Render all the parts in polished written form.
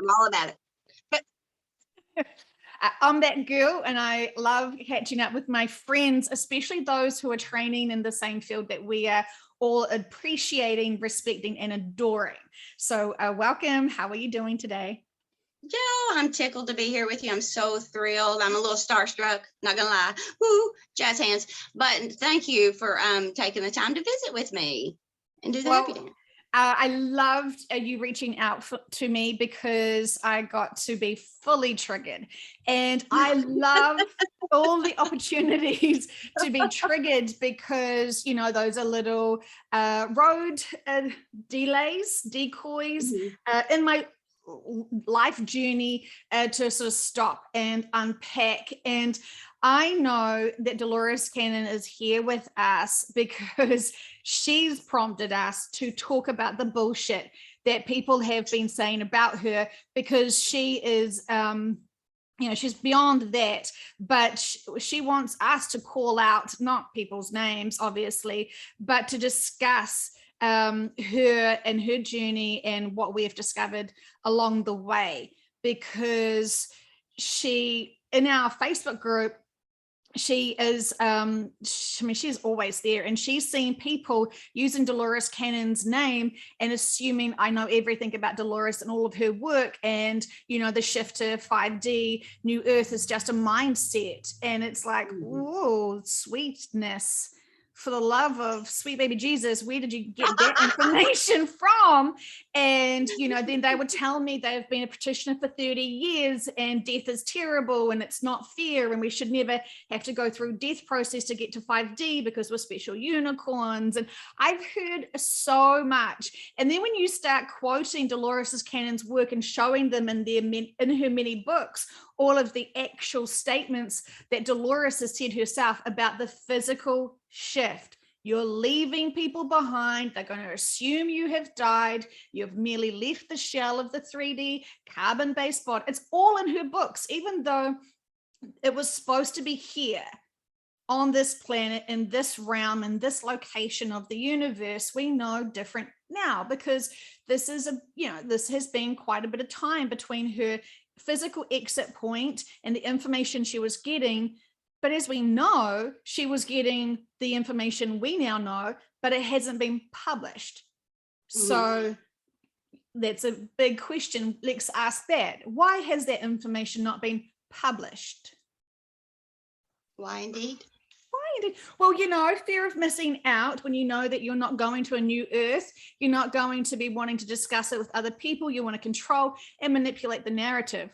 I'm all about it. I'm that girl, and I love catching up with my friends, especially those who are training in the same field that we are all appreciating, respecting, and adoring. So welcome. How are you doing today? Joe, I'm tickled to be here with you. I'm so thrilled. I'm a little starstruck, not gonna lie. Woo, jazz hands. But thank you for taking the time to visit with me and do the happy Well, dance. I loved you reaching out to me because I got to be fully triggered. And I love all the opportunities to be triggered because, you know, those are little road delays, decoys Mhm. in my life journey to sort of stop and unpack. And I know that Dolores Cannon is here with us because she's prompted us to talk about the bullshit that people have been saying about her, because she is you know, she's beyond that, but she wants us to call out, not people's names obviously, but to discuss her and her journey and what we have discovered along the way. Because she, in our Facebook group, she is I mean, she's always there, and she's seen people using Dolores Cannon's name and assuming I know everything about Dolores and all of her work, and you know, the shift to 5D new earth is just a mindset. And it's like, Mhm. whoa, sweetness, for the love of sweet baby Jesus, where did you get that information from? And you know, then they would tell me they've been a practitioner for 30 years and death is terrible and it's not fair and we should never have to go through death process to get to 5D because we're special unicorns. And I've heard so much. And then when you start quoting Dolores Cannon's work and showing them in her many books, all of the actual statements that Dolores has said herself about the physical shift. You're leaving people behind. They're going to assume you have died. You've merely left the shell of the 3D carbon-based body. It's all in her books, even though it was supposed to be here on this planet, in this realm, in this location of the universe. We know different now because this is this has been quite a bit of time between her physical exit point and the information she was getting. But as we know, she was getting the information we now know, but it hasn't been published. Mhm. So that's a big question. Let's ask that. Why has that information not been published? Why indeed? Well, you know, fear of missing out. When you know that you're not going to a new earth, you're not going to be wanting to discuss it with other people. You want to control and manipulate the narrative.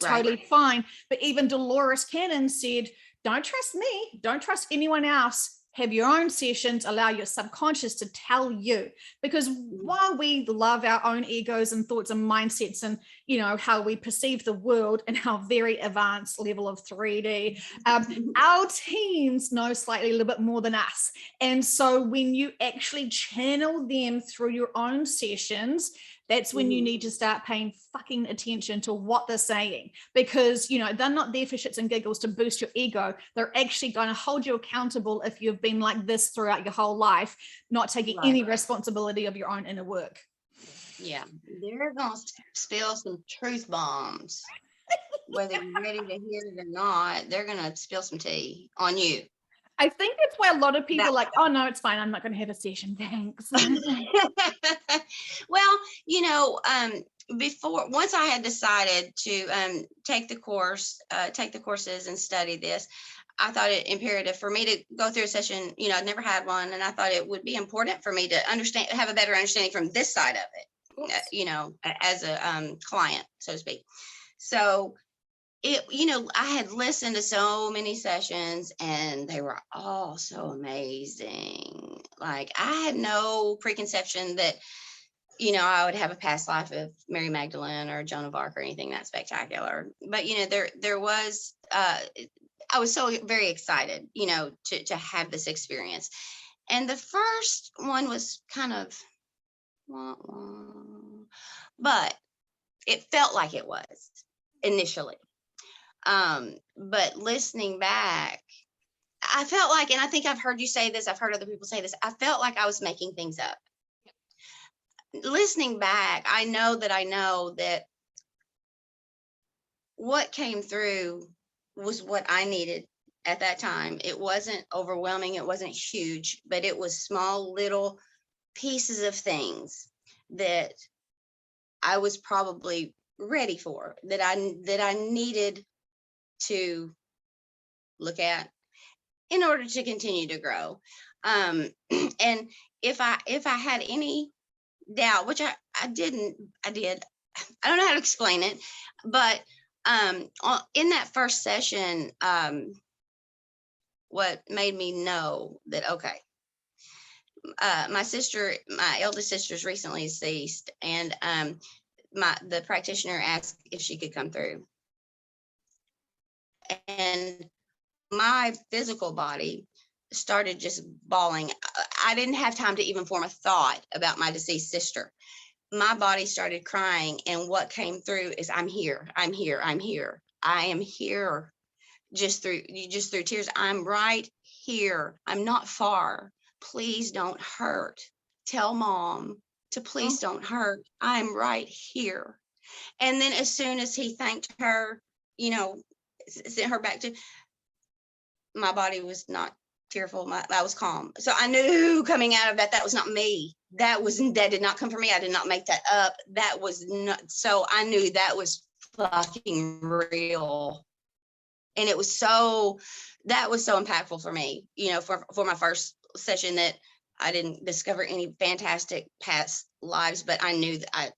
Right. Totally fine. But even Dolores Cannon said, don't trust me, don't trust anyone else. Have your own sessions, allow your subconscious to tell you. Because Mhm. while we love our own egos and thoughts and mindsets and, you know, how we perceive the world and our very advanced level of 3D, our teams know slightly a little bit more than us. And so when you actually channel them through your own sessions, that's when you Mhm. need to start paying fucking attention to what they're saying, because you know, they're not there for shits and giggles to boost your ego. They're actually going to hold you accountable if you've been like this throughout your whole life, not taking Right. any responsibility of your own inner work. Yeah. They're gonna spill some truth bombs, whether you're ready to hear it or not. They're gonna spill some tea on you. I think that's why a lot of people That are like, oh no, it's fine, I'm not going to have a session, thanks. well, you know, before once I had decided to take the course, take the courses and study this, I thought it imperative for me to go through a session. You know, I'd never had one, and I thought it would be important for me to understand, have a better understanding from this side of it. You know, as a client, so to speak. So you know, I had listened to so many sessions and they were all so amazing. Like I had no preconception that, you know, I would have a past life of Mary Magdalene or Joan of Arc or anything that spectacular. But you know, there was I was so very excited, you know, to have this experience. And the first one was kind of wah, wah, but it felt like it was initially. But listening back, I felt like, and I think I've heard you say this, I've heard other people say this, I felt like I was making things up. Listening back, I know that what came through was what I needed at that time. It wasn't overwhelming, it wasn't huge, but it was small little pieces of things that I was probably ready for, that I needed to look at in order to continue to grow. And if I had any doubt, which I didn't, I did, I don't know how to explain it, but in that first session, what made me know that, okay, my eldest sister's recently deceased, and the practitioner asked if she could come through, and my physical body started just bawling. I didn't have time to even form a thought about my deceased sister. My body started crying, and what came through is, I'm here, I'm here, I'm here, I am here. Just through tears, I'm right here, I'm not far, please don't hurt, tell mom to please don't hurt, I'm right here. And then as soon as he thanked her, sent her back to, my body was not tearful, I was calm. So I knew coming out of that was not me. That did not come from me. I did not make that up. That was not, so I knew that was fucking real. And that was so impactful for me, for my first session, that I didn't discover any fantastic past lives, but I knew that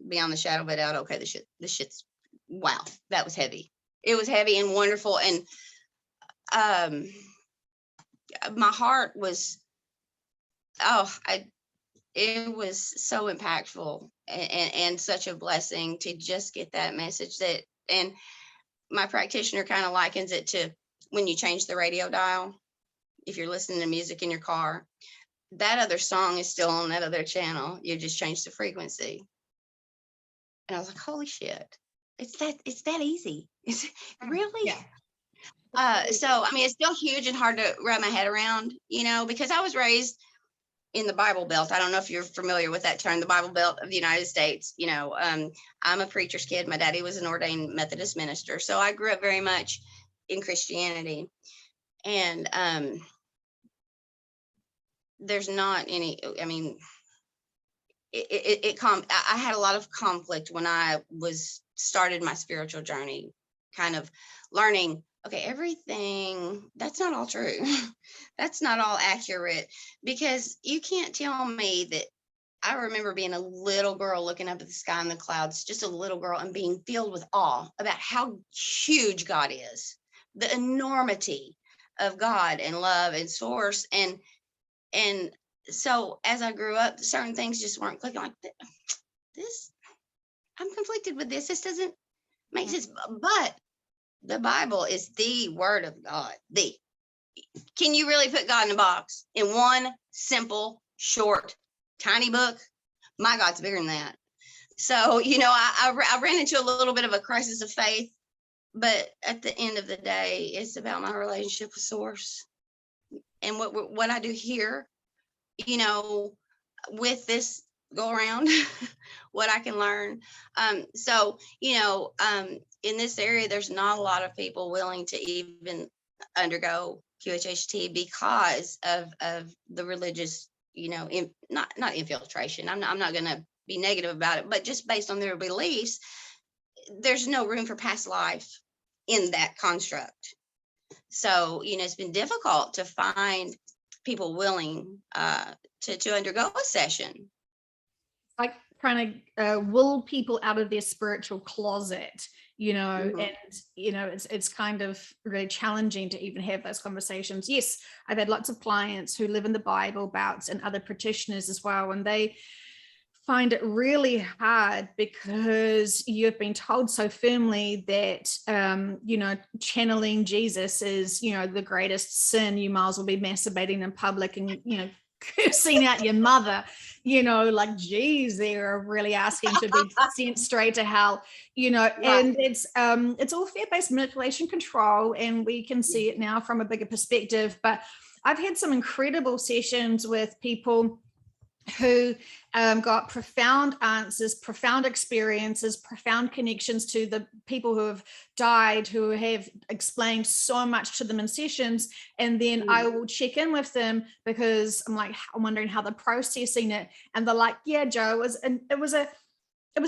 beyond the shadow of a doubt, okay, this shit's, wow, that was heavy. It was heavy and wonderful. And my heart was, it was so impactful and such a blessing to just get that message. And my practitioner kind of likens it to when you change the radio dial. If you're listening to music in your car, that other song is still on that other channel. You just change the frequency. And I was like, holy shit, it's that easy. It's really? Yeah. So, I mean, it's still huge and hard to wrap my head around, because I was raised in the Bible Belt. I don't know if you're familiar with that term, the Bible Belt of the United States. I'm a preacher's kid. My daddy was an ordained Methodist minister. So I grew up very much in Christianity. And there's not any, I mean, I had a lot of conflict when I started my spiritual journey, kind of learning, okay, everything, that's not all true. That's not all accurate, because you can't tell me that. I remember being a little girl looking up at the sky and the clouds, just a little girl, and being filled with awe about how huge God is, the enormity of God and love and source. And so as I grew up, certain things just weren't clicking, like this. I'm conflicted with this. This doesn't make sense. But the Bible is the word of God. Can you really put God in a box in one simple, short, tiny book? My God's bigger than that. So, I ran into a little bit of a crisis of faith, but at the end of the day, it's about my relationship with Source. And what I do here, with this go around, what I can learn. So, in this area, there's not a lot of people willing to even undergo QHHT because of the religious, not infiltration. I'm not going to be negative about it, but just based on their beliefs, there's no room for past life in that construct. So, it's been difficult to find people willing to undergo a session. Like trying to will people out of their spiritual closet, mm-hmm. And it's kind of really challenging to even have those conversations. Yes, I've had lots of clients who live in the Bible Belts and other practitioners as well, and they find it really hard because you've been told so firmly that channeling Jesus is the greatest sin. You might as well be masturbating in public and cursing out your mother, like, geez, they're really asking to be sent straight to hell, right. And it's all fear-based manipulation control, and we can see it now from a bigger perspective. But I've had some incredible sessions with people who got profound answers, profound experiences, profound connections to the people who have died, who have explained so much to them in sessions. And then I will check in with them because I'm wondering how they're processing it. And they're like, yeah, Joe, it was an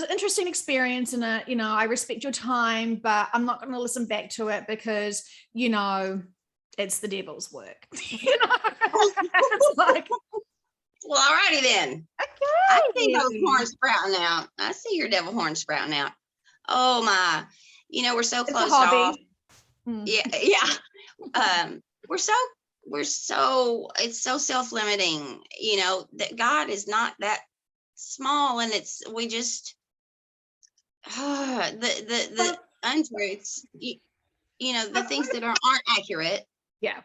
interesting experience, and I respect your time, but I'm not going to listen back to it because, it's the devil's work. It's like, well, all righty then. okay. I see those horns sprouting out. I see your devil horns sprouting out. Oh my, we're so closed off. Yeah. We're so it's so self-limiting, that God is not that small, and we just the untruths, the things that aren't accurate. Yeah.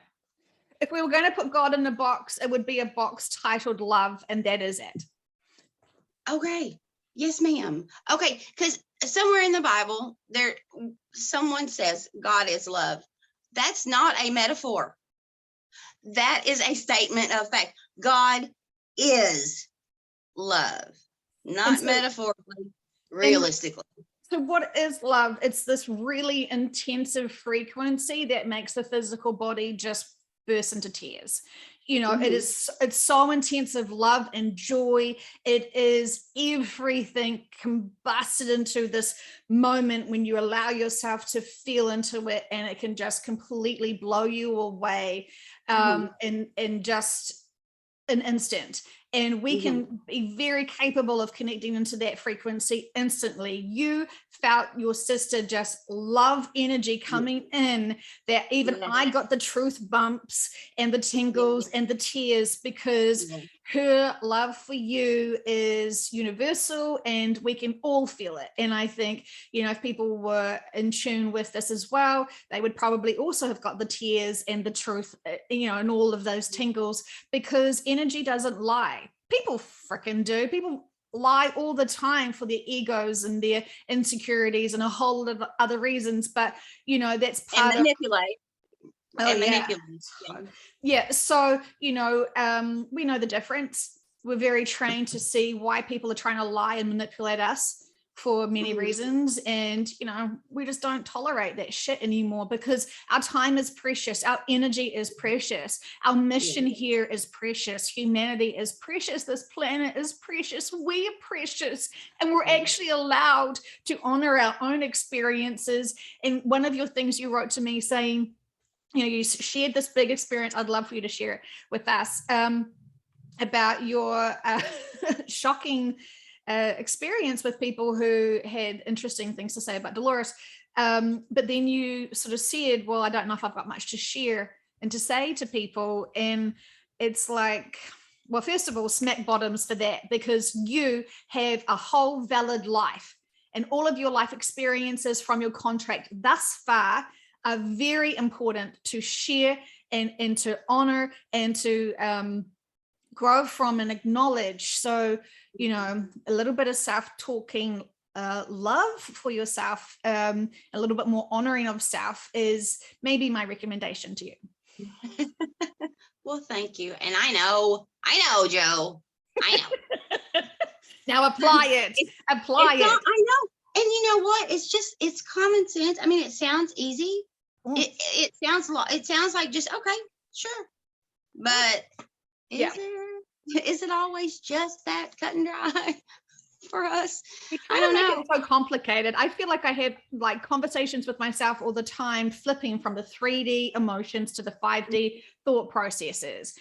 If we were going to put God in a box, it would be a box titled love, and that is it. Okay. Yes, ma'am. Okay, because somewhere in the Bible, someone says God is love. That's not a metaphor. That is a statement of fact. God is love, not metaphorically, realistically. So what is love? It's this really intensive frequency that makes the physical body just burst into tears. It's so intensive, love and joy. It is everything combusted into this moment when you allow yourself to feel into it, and it can just completely blow you away in just an instant. And we can be very capable of connecting into that frequency instantly. You felt your sister just love energy coming in, that even I got the truth bumps and the tingles and the tears, because her love for you is universal and we can all feel it. And I think, if people were in tune with this as well, they would probably also have got the tears and the truth, and all of those tingles, because energy doesn't lie. People freaking do. People lie all the time for their egos and their insecurities and a whole lot of other reasons, but that's part and manipulate. So we know the difference. We're very trained to see why people are trying to lie and manipulate us for many reasons, and we just don't tolerate that shit anymore, because our time is precious, our energy is precious, our mission here is precious, humanity is precious, this planet is precious, we are precious, and we're actually allowed to honor our own experiences. And one of your things you wrote to me saying, you shared this big experience, I'd love for you to share it with us, about your shocking experience with people who had interesting things to say about Dolores. But then you sort of said, well, I don't know if I've got much to share and to say to people. And it's like, well, first of all, smack bottoms for that, because you have a whole valid life, and all of your life experiences from your contract thus far are very important to share and to honor and to grow from and acknowledge. So, a little bit of self-talking, love for yourself, a little bit more honoring of self is maybe my recommendation to you. Well, thank you. And I know, Joe. I know. Now apply it. Apply it. I know. And you know what? It's common sense. I mean, it sounds easy. It sounds like just, okay, sure. But is it always just that cut and dry for us? I don't know. It's so complicated. I feel like I have like conversations with myself all the time, flipping from the 3D emotions to the 5D thought processes.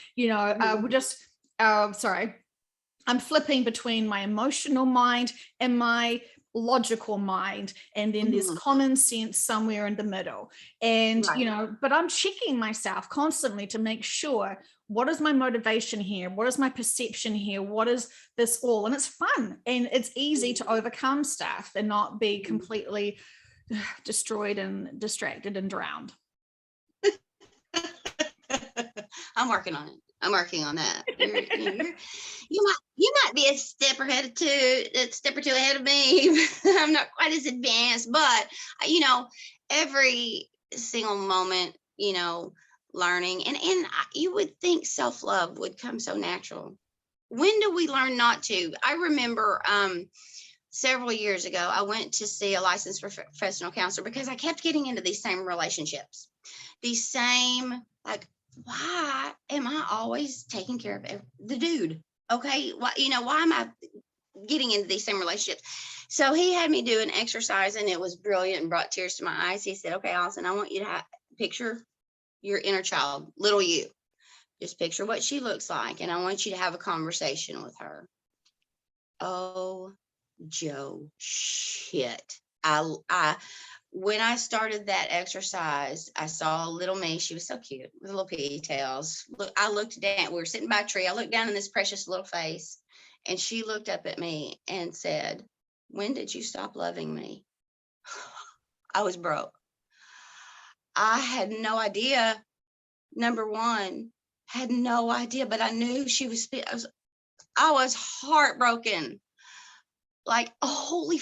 I'm flipping between my emotional mind and my logical mind, and then there's common sense somewhere in the middle. And but I'm checking myself constantly to make sure, what is my motivation here, what is my perception here, what is this all? And it's fun and it's easy to overcome stuff and not be completely destroyed and distracted and drowned. I'm working on it. I'm working on that. You might be a step or two ahead of me. I'm not quite as advanced, but every single moment, learning, and you would think self-love would come so natural. when do we learn not to? I remember several years ago, I went to see a licensed professional counselor because I kept getting into these same relationships, these same, like, why am I always taking care of the dude? Okay, why, why am I getting into these same relationships? So he had me do an exercise, and it was brilliant and brought tears to my eyes. He said, okay, Allison, I want you to picture your inner child, little you. Just picture what she looks like, and I want you to have a conversation with her. Oh, Joe, shit. When I started that exercise, I saw little me. She was so cute with little pigtails. Look, I looked down. We were sitting by a tree. I looked down in this precious little face, and she looked up at me and said, when did you stop loving me? I was broke. I had no idea. Number one, had no idea, but I knew she was, I was heartbroken. Like, holy,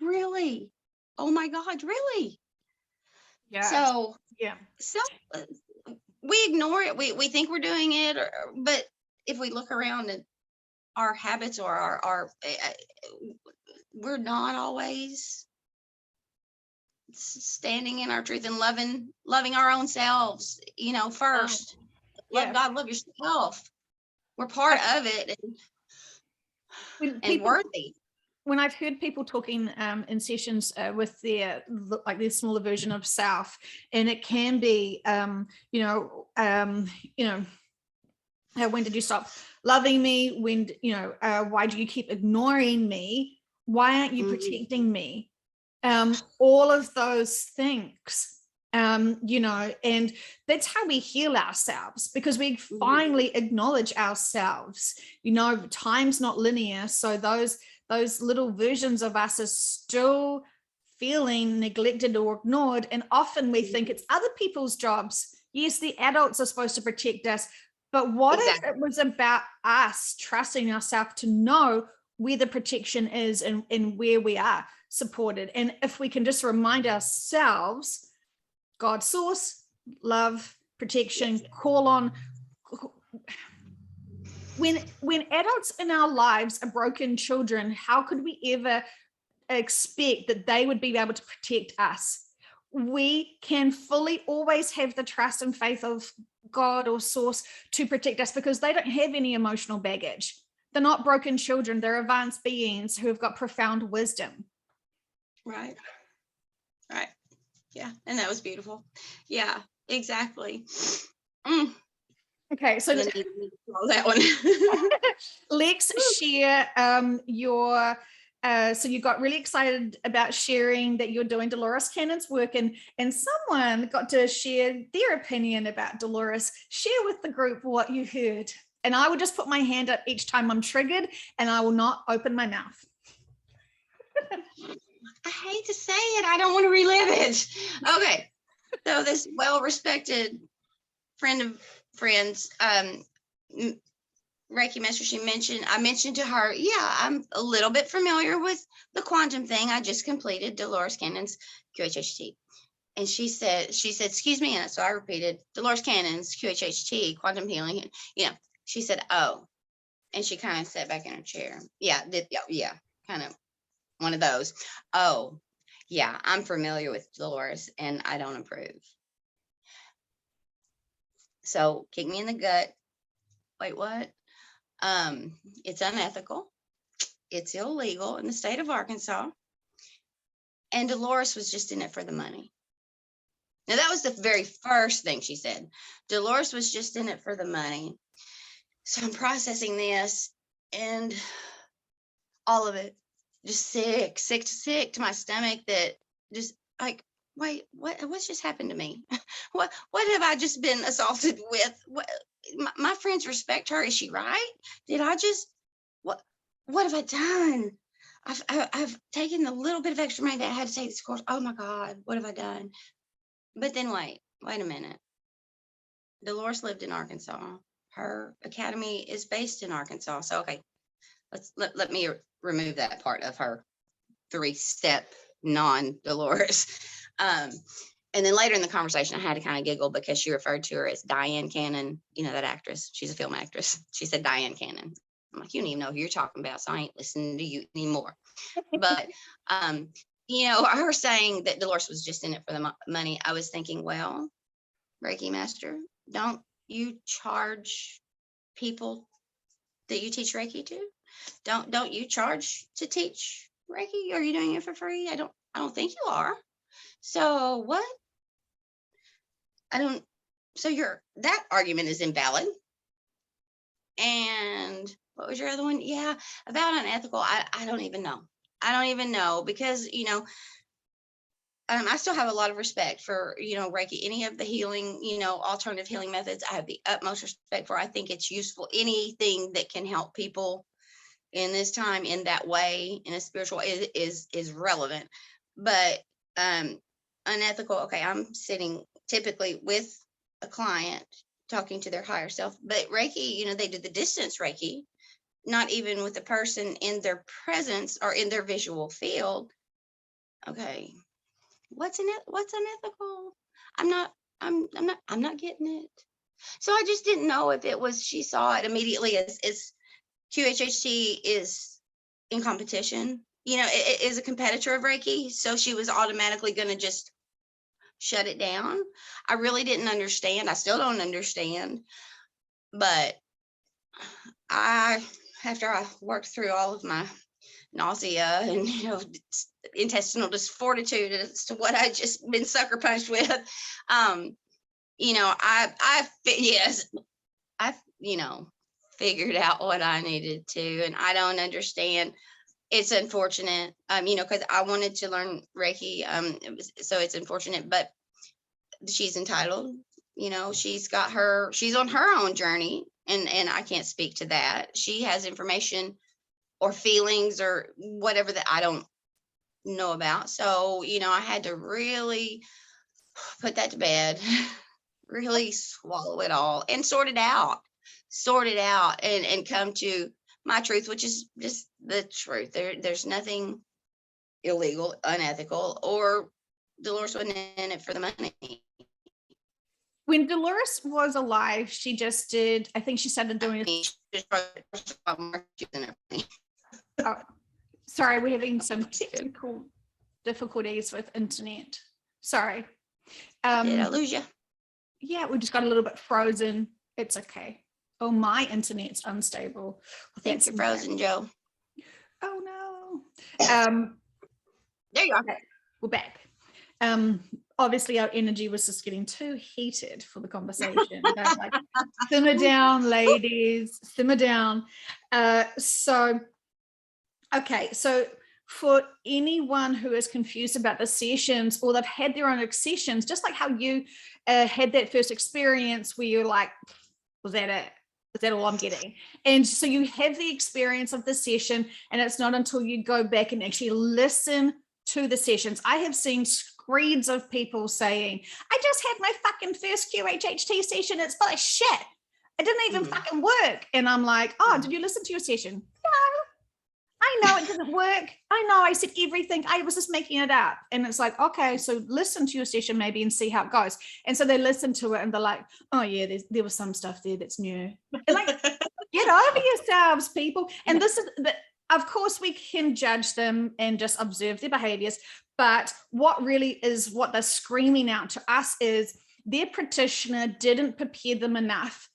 really? Oh my God, really? Yeah. So, yeah. So we ignore it. We think we're doing it, but if we look around at our habits or our we're not always standing in our truth and loving our own selves, first. Love God, love yourself. We're part of it, and worthy. When I've heard people talking in sessions with their smaller version of self, and it can be, when did you stop loving me? When, why do you keep ignoring me? Why aren't you protecting me? All of those things, and that's how we heal ourselves, because we finally acknowledge ourselves. Time's not linear, so those little versions of us are still feeling neglected or ignored, and often we think it's other people's jobs. Yes, the adults are supposed to protect us, but what if it was about us trusting ourselves to know where the protection is and where we are supported? And if we can just remind ourselves, God's source, love, protection, call on. When adults in our lives are broken children, how could we ever expect that they would be able to protect us? We can fully always have the trust and faith of God or source to protect us, because they don't have any emotional baggage. They're not broken children. They're advanced beings who have got profound wisdom. Right. Yeah. And that was beautiful. Yeah, exactly. Okay, so that one. Let's share your so you got really excited about sharing that you're doing Dolores Cannon's work, and someone got to share their opinion about Dolores. Share with the group what you heard, and I will just put my hand up each time I'm triggered, and I will not open my mouth. I hate to say it, I don't want to relive it. Okay, so this well-respected friend of friends, Reiki Master, I mentioned to her, yeah, I'm a little bit familiar with the quantum thing. I just completed Dolores Cannon's QHHT. And she said, excuse me. And so I repeated Dolores Cannon's QHHT, quantum healing. She said, oh, and she kind of sat back in her chair. Yeah, kind of one of those. Oh, yeah, I'm familiar with Dolores and I don't approve. So kick me in the gut. Wait, what? It's unethical. It's illegal in the state of Arkansas. And Dolores was just in it for the money. Now, that was the very first thing she said. Dolores was just in it for the money. So I'm processing this, and all of it, just sick to my stomach, that just like, wait, what's just happened to me? What have I just been assaulted with? My friends respect her. Is she right? Did I just, what have I done? I've taken the little bit of extra money that I had to take this course. Oh my God, what have I done? But then wait a minute. Dolores lived in Arkansas. Her academy is based in Arkansas. So, okay, let me remove that part of her 3-step non-Dolores. And then later in the conversation, I had to kind of giggle because she referred to her as Diane Cannon, that actress. She's a film actress. She said Diane Cannon. I'm like, you don't even know who you're talking about, so I ain't listening to you anymore. But, her saying that Dolores was just in it for the money, I was thinking, well, Reiki master, don't you charge people that you teach Reiki to? Don't you charge to teach Reiki? Are you doing it for free? I don't think you are. So what? That argument is invalid. And what was your other one? Yeah, about unethical. I don't even know. I don't even know because, I still have a lot of respect for, Reiki, any of the healing, alternative healing methods. I have the utmost respect for. I think it's useful. Anything that can help people in this time in that way, in a spiritual way, is relevant. But unethical. Okay, I'm sitting typically with a client talking to their higher self, but Reiki, they do the distance Reiki, not even with the person in their presence or in their visual field. Okay, what's unethical? I'm not getting it. So I just didn't know if it was, she saw it immediately as QHHT is in competition, it is a competitor of Reiki. So she was automatically going to just shut it down. I really didn't understand. I still don't understand. But after I worked through all of my nausea and, intestinal disfortitude as to what I just been sucker punched with, I figured out what I needed to, and I don't understand. It's unfortunate, because I wanted to learn Reiki, so it's unfortunate, but she's entitled, she's on her own journey, and I can't speak to that. She has information or feelings or whatever that I don't know about. So, I had to really put that to bed, really swallow it all and sort it out and come to my truth, which is just the truth. There's nothing illegal, unethical, or Dolores wasn't in it for the money. When Dolores was alive, she just did, I think she started doing Oh, sorry, we're having some technical difficulties with internet. Sorry. Did I lose you? Yeah, we just got a little bit frozen. It's okay. Oh, my internet's unstable. I think you're frozen, Joe. Oh no. There you are. Okay, we're back. Obviously our energy was just getting too heated for the conversation. Like, simmer down, ladies, simmer down. So for anyone who is confused about the sessions or they've had their own sessions, just like how you had that first experience where you're like, was that it? Is that all I'm getting? And so you have the experience of the session, and it's not until you go back and actually listen to the sessions. I have seen screeds of people saying, I just had my fucking first QHHT session. It's full of shit. It didn't even fucking work. And I'm like, oh, did you listen to your session? No. I know it didn't work. I know I said everything. I was just making it up. And it's like, okay, so listen to your session maybe and see how it goes. And so they listen to it and they're like, oh yeah, there was some stuff there that's new. And like, get over yourselves, people. And this is, of course, we can judge them and just observe their behaviors. But what they're screaming out to us is their practitioner didn't prepare them enough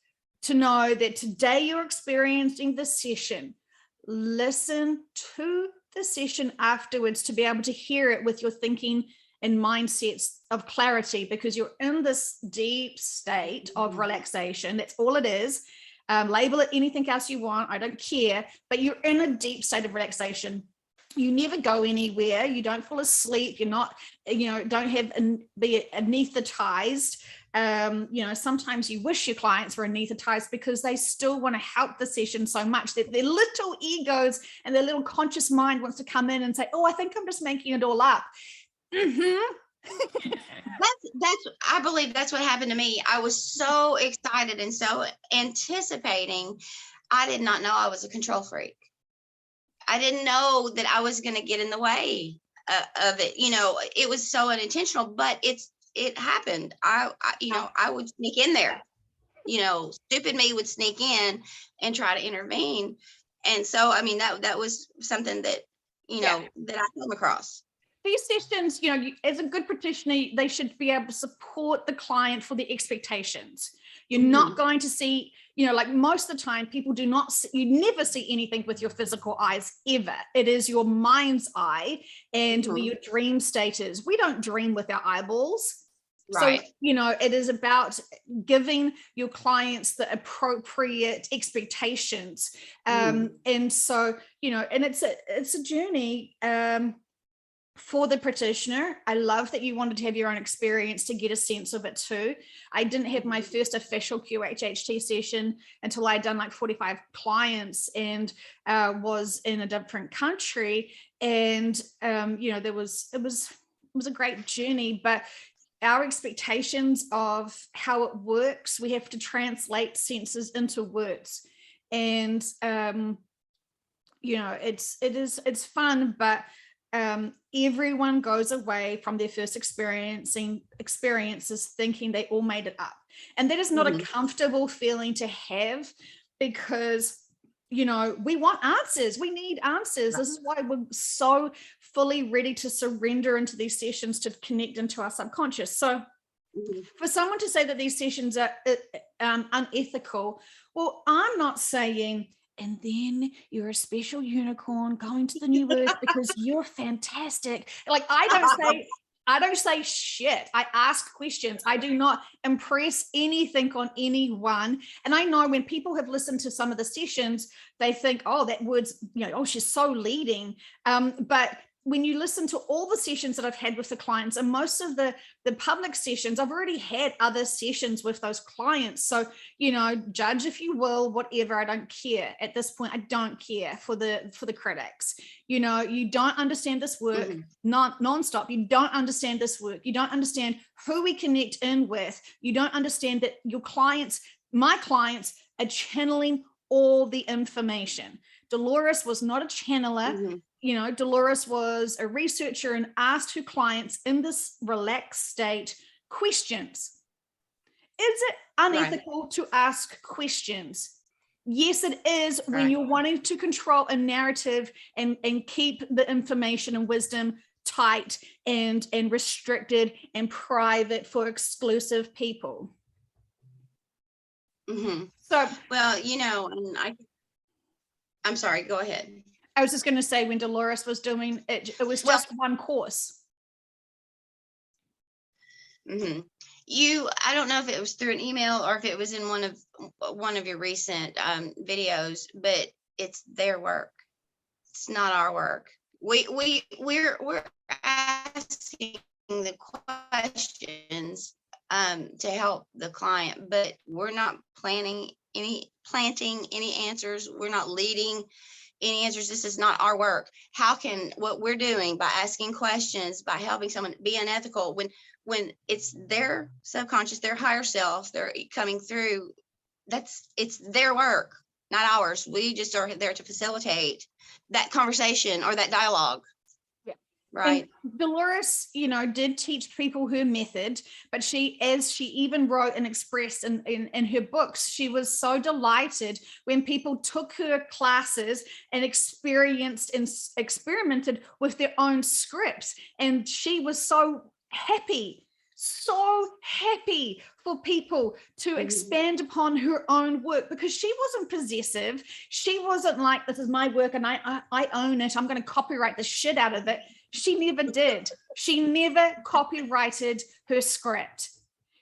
to know that today you're experiencing this session. Listen to the session afterwards to be able to hear it with your thinking and mindsets of clarity, because you're in this deep state of relaxation. That's all it is. Label it anything else you want. I don't care, but you're in a deep state of relaxation. You never go anywhere. You don't fall asleep. You're not, don't be anesthetized. Sometimes you wish your clients were anesthetized because they still want to help the session so much that their little egos and their little conscious mind wants to come in and say, oh, I think I'm just making it all up. I believe that's what happened to me. I was so excited and so anticipating. I did not know I was a control freak. I didn't know that I was going to get in the way of it. It was so unintentional, but it happened. I would sneak in there, stupid me would sneak in and try to intervene. And so, I mean, that was something that, that I came across. These sessions, as a good practitioner, they should be able to support the client for the expectations. You're not going to see, like most of the time, people do not see, you never see anything with your physical eyes ever. It is your mind's eye and where your dream state is. We don't dream with our eyeballs. Right. So, it is about giving your clients the appropriate expectations. And so, and it's a journey. For the practitioner, I love that you wanted to have your own experience to get a sense of it too. I didn't have my first official QHHT session until I'd done like 45 clients and was in a different country. And, it was a great journey, but our expectations of how it works, we have to translate senses into words. And, it's fun, but everyone goes away from their first experiences thinking they all made it up. And that is not a comfortable feeling to have, because, we want answers. We need answers. This is why we're so fully ready to surrender into these sessions to connect into our subconscious. So for someone to say that these sessions are unethical, well, I'm not saying, and then you're a special unicorn going to the new earth because you're fantastic. Like, I don't say shit. I ask questions. I do not impress anything on anyone. And I know when people have listened to some of the sessions, they think, oh, that word's, oh, she's so leading. But when you listen to all the sessions that I've had with the clients, and most of the public sessions, I've already had other sessions with those clients. So, judge if you will, whatever, I don't care. At this point, I don't care for the critics. You don't understand this work nonstop. You don't understand this work. You don't understand who we connect in with. You don't understand that my clients are channeling all the information. Dolores was not a channeler. Dolores was a researcher and asked her clients in this relaxed state questions. Is it unethical to ask questions? Yes, it is, when you're wanting to control a narrative and keep the information and wisdom tight and restricted and private for exclusive people. So, well, and I'm sorry, go ahead. I was just going to say, when Dolores was doing it, it was just one course. I don't know if it was through an email or if it was in one of your recent videos, but it's their work. It's not our work. We're asking the questions to help the client, but we're not planting any answers. We're not leading any answers. This is not our work. How can what we're doing by asking questions, by helping someone be unethical, when it's their subconscious, their higher self, they're coming through, it's their work, not ours. We just are there to facilitate that conversation or that dialogue. Right. And Dolores, did teach people her method, but as she even wrote and expressed in her books, she was so delighted when people took her classes and experienced and experimented with their own scripts. And she was so happy for people to expand upon her own work, because she wasn't possessive. She wasn't like, this is my work and I own it, I'm going to copyright the shit out of it. She never did. She never copyrighted her script.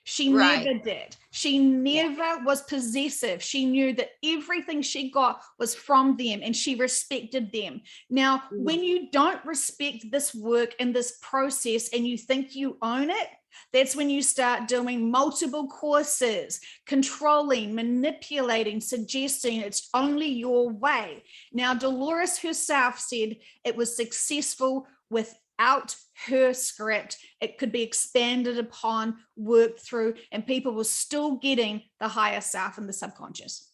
She never did. She never was possessive. She knew that everything she got was from them and she respected them. Now, when you don't respect this work and this process and you think you own it, that's when you start doing multiple courses, controlling, manipulating, suggesting it's only your way. Now, Dolores herself said it was successful without her script. It could be expanded upon, worked through, and people were still getting the higher self and the subconscious.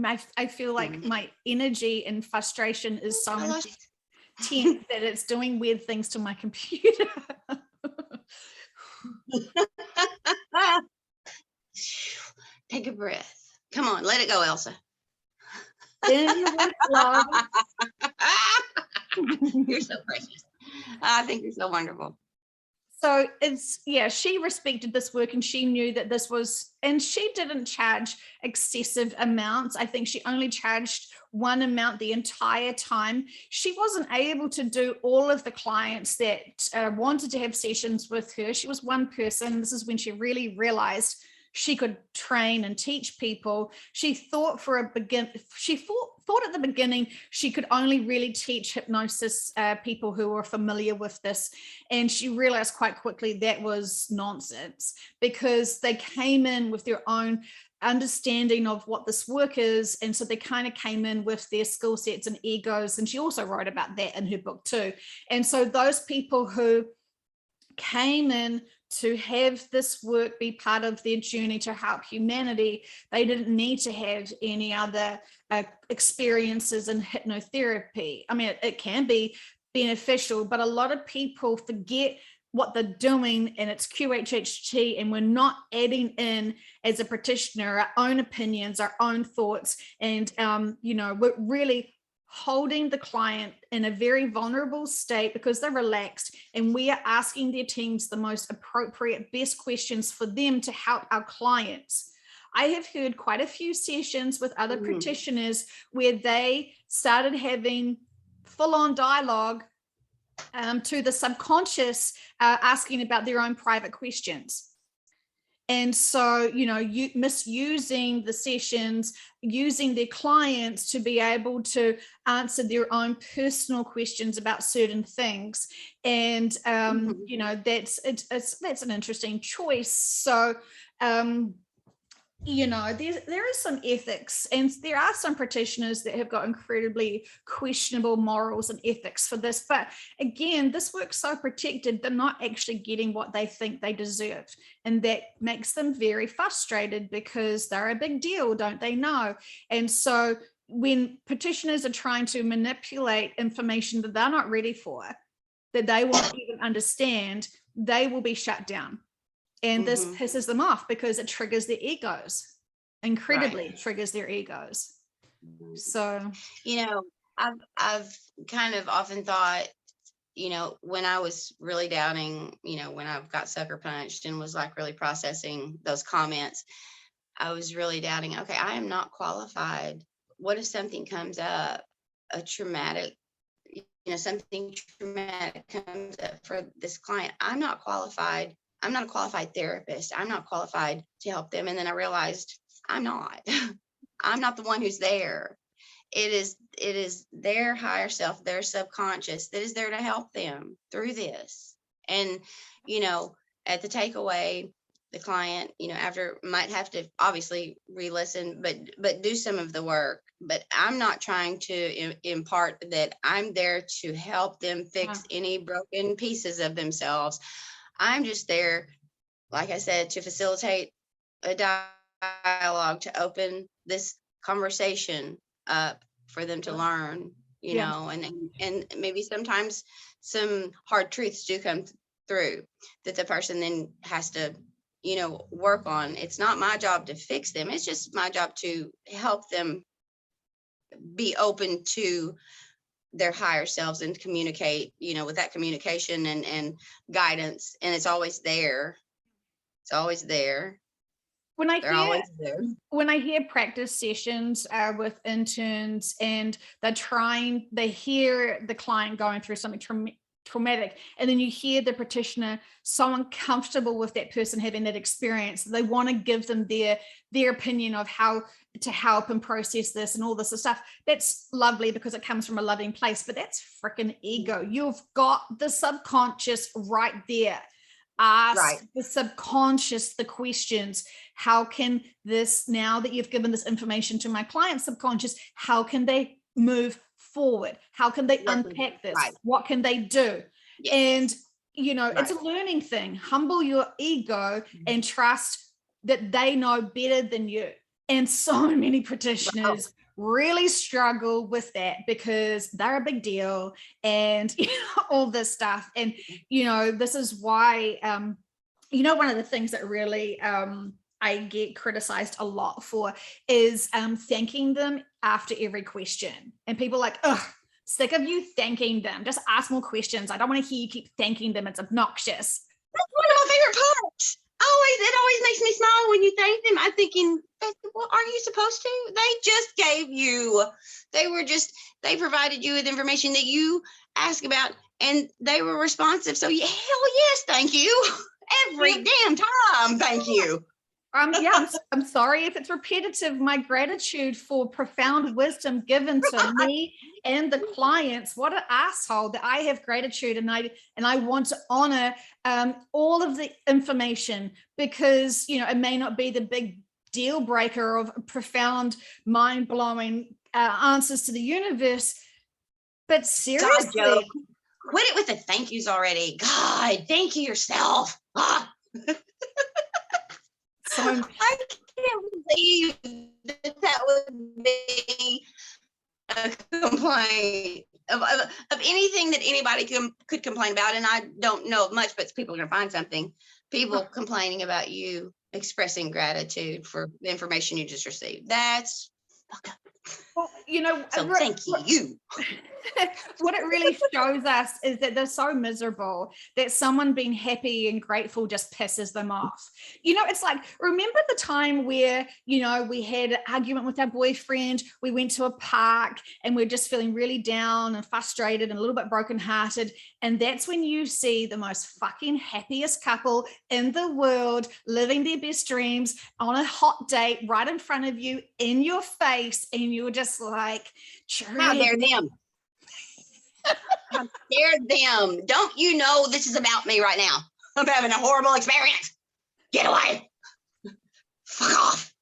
I feel like my energy and frustration is so intense that it's doing weird things to my computer. Take a breath. Come on, let it go, Elsa. In with love. You're so precious. I think you're so wonderful. So she respected this work, and she knew that this was, and she didn't charge excessive amounts. I think she only charged one amount the entire time. She wasn't able to do all of the clients that wanted to have sessions with her. She was one person. This is when she really realized she could train and teach people. She thought thought at the beginning she could only really teach hypnosis people who were familiar with this. And she realized quite quickly that was nonsense, because they came in with their own understanding of what this work is. And so they kind of came in with their skill sets and egos. And she also wrote about that in her book too. And so those people who came in to have this work be part of their journey to help humanity, they didn't need to have any other experiences in hypnotherapy. I mean, it can be beneficial, but a lot of people forget what they're doing, and it's QHHT, and we're not adding in, as a practitioner, our own opinions, our own thoughts, and we're really holding the client in a very vulnerable state because they're relaxed, and we are asking their teams the most appropriate, best questions for them to help our clients. I have heard quite a few sessions with other practitioners where they started having full-on dialogue to the subconscious, asking about their own private questions. And so, you misusing the sessions, using their clients to be able to answer their own personal questions about certain things. And, that's an interesting choice. So, there is some ethics, and there are some practitioners that have got incredibly questionable morals and ethics for this. But again, this work's so protected, they're not actually getting what they think they deserve. And that makes them very frustrated, because they're a big deal, don't they know? And so when practitioners are trying to manipulate information that they're not ready for, that they won't even understand, they will be shut down. And this pisses them off because it triggers their egos, incredibly triggers their egos. So, I've kind of often thought, when I was really doubting, when I got sucker punched and was like really processing those comments, I was really doubting, okay, I am not qualified. What if something comes up, something traumatic comes up for this client? I'm not qualified. I'm not a qualified therapist. I'm not qualified to help them. And then I realized I'm not. I'm not the one who's there. It is their higher self, their subconscious, that is there to help them through this. And, at the takeaway, the client, after might have to obviously re-listen, but do some of the work. But I'm not trying to impart that I'm there to help them fix any broken pieces of themselves. I'm just there, like I said, to facilitate a dialogue, to open this conversation up for them to learn, and maybe sometimes some hard truths do come through that the person then has to, work on. It's not my job to fix them. It's just my job to help them be open to their higher selves and communicate, with that communication and guidance. And it's always there. It's always there. When I always there. When I hear practice sessions with interns, and they hear the client going through something traumatic, and then you hear the practitioner so uncomfortable with that person having that experience, they want to give them their opinion of how to help and process this and all this stuff. That's lovely because it comes from a loving place, but that's freaking ego. You've got the subconscious right there. Ask the subconscious the questions. How can this, now that you've given this information to my client's subconscious, how can they move forward? How can they unpack this? What can they do? And it's a learning thing. Humble your ego and trust that they know better than you. And so many practitioners really struggle with that because they're a big deal and all this stuff. And this is why one of the things that really I get criticized a lot for is thanking them after every question. And people are like, ugh, sick of you thanking them. Just ask more questions. I don't want to hear you keep thanking them. It's obnoxious. That's one of my favorite parts. It always makes me smile when you thank them. I'm thinking, well, are you supposed to? They just gave you, they provided you with information that you asked about, and they were responsive. So hell yes, thank you. Every damn time, thank you. I'm sorry if it's repetitive. My gratitude for profound wisdom given to me and the clients. What an asshole that I have gratitude, and I want to honor all of the information, because it may not be the big deal breaker of profound, mind-blowing answers to the universe, but seriously, God, quit it with the thank yous already. God, thank you yourself. So I can't believe that would be a complaint of anything that anybody could complain about. And I don't know much, but people are going to find something. People complaining about you expressing gratitude for the information you just received. That's fucked up. Well, so thank you. What it really shows us is that they're so miserable that someone being happy and grateful just pisses them off. It's like, remember the time where, we had an argument with our boyfriend, we went to a park and we're just feeling really down and frustrated and a little bit brokenhearted. And that's when you see the most fucking happiest couple in the world living their best dreams on a hot date right in front of you, in your face, and you're just like, how dare them? How dare them? Don't you know this is about me right now? I'm having a horrible experience. Get away. Fuck off.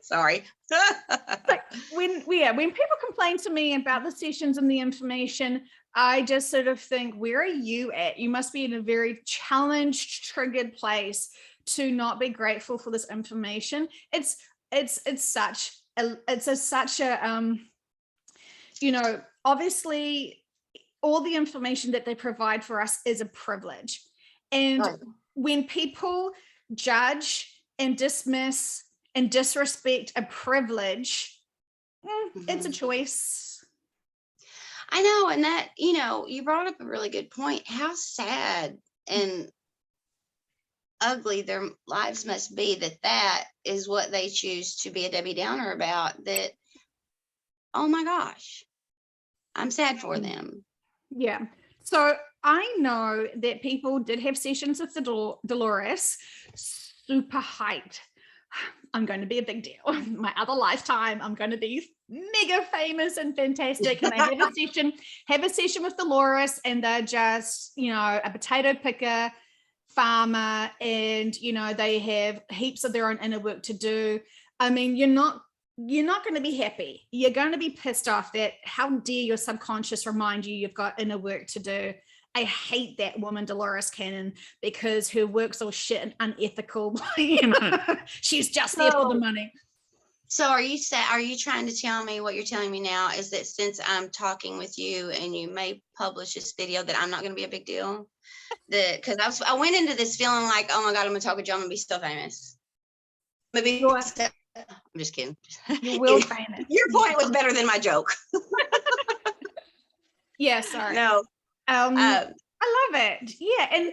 Sorry. Like when people complain to me about the sessions and the information, I just sort of think, where are you at? You must be in a very challenged, triggered place to not be grateful for this information. It's such a obviously all the information that they provide for us is a privilege. And right. When people judge and dismiss and disrespect a privilege, it's a choice. I know. And that, you brought up a really good point. How sad and ugly their lives must be that is what they choose to be a Debbie Downer about. That, oh my gosh, I'm sad for them. Yeah. So I know that people did have sessions with Dolores, super hyped. I'm going to be a big deal. My other lifetime, I'm going to be mega famous and fantastic. And they have a session with Dolores, and they're just, a potato picker, farmer, and, they have heaps of their own inner work to do. I mean, you're not going to be happy. You're going to be pissed off that how dare your subconscious remind you you've got inner work to do. I hate that woman, Dolores Cannon, because her work's all shit and unethical. She's just there for the money. So are you trying to tell me, what you're telling me now is that since I'm talking with you and you may publish this video, that I'm not going to be a big deal? Because I went into this feeling like, oh my God, I'm going to talk with you, I'm going to be so famous. Maybe. I'm just kidding. You will famous. Your point was better than my joke. Yeah, sorry. No. I love it. Yeah, and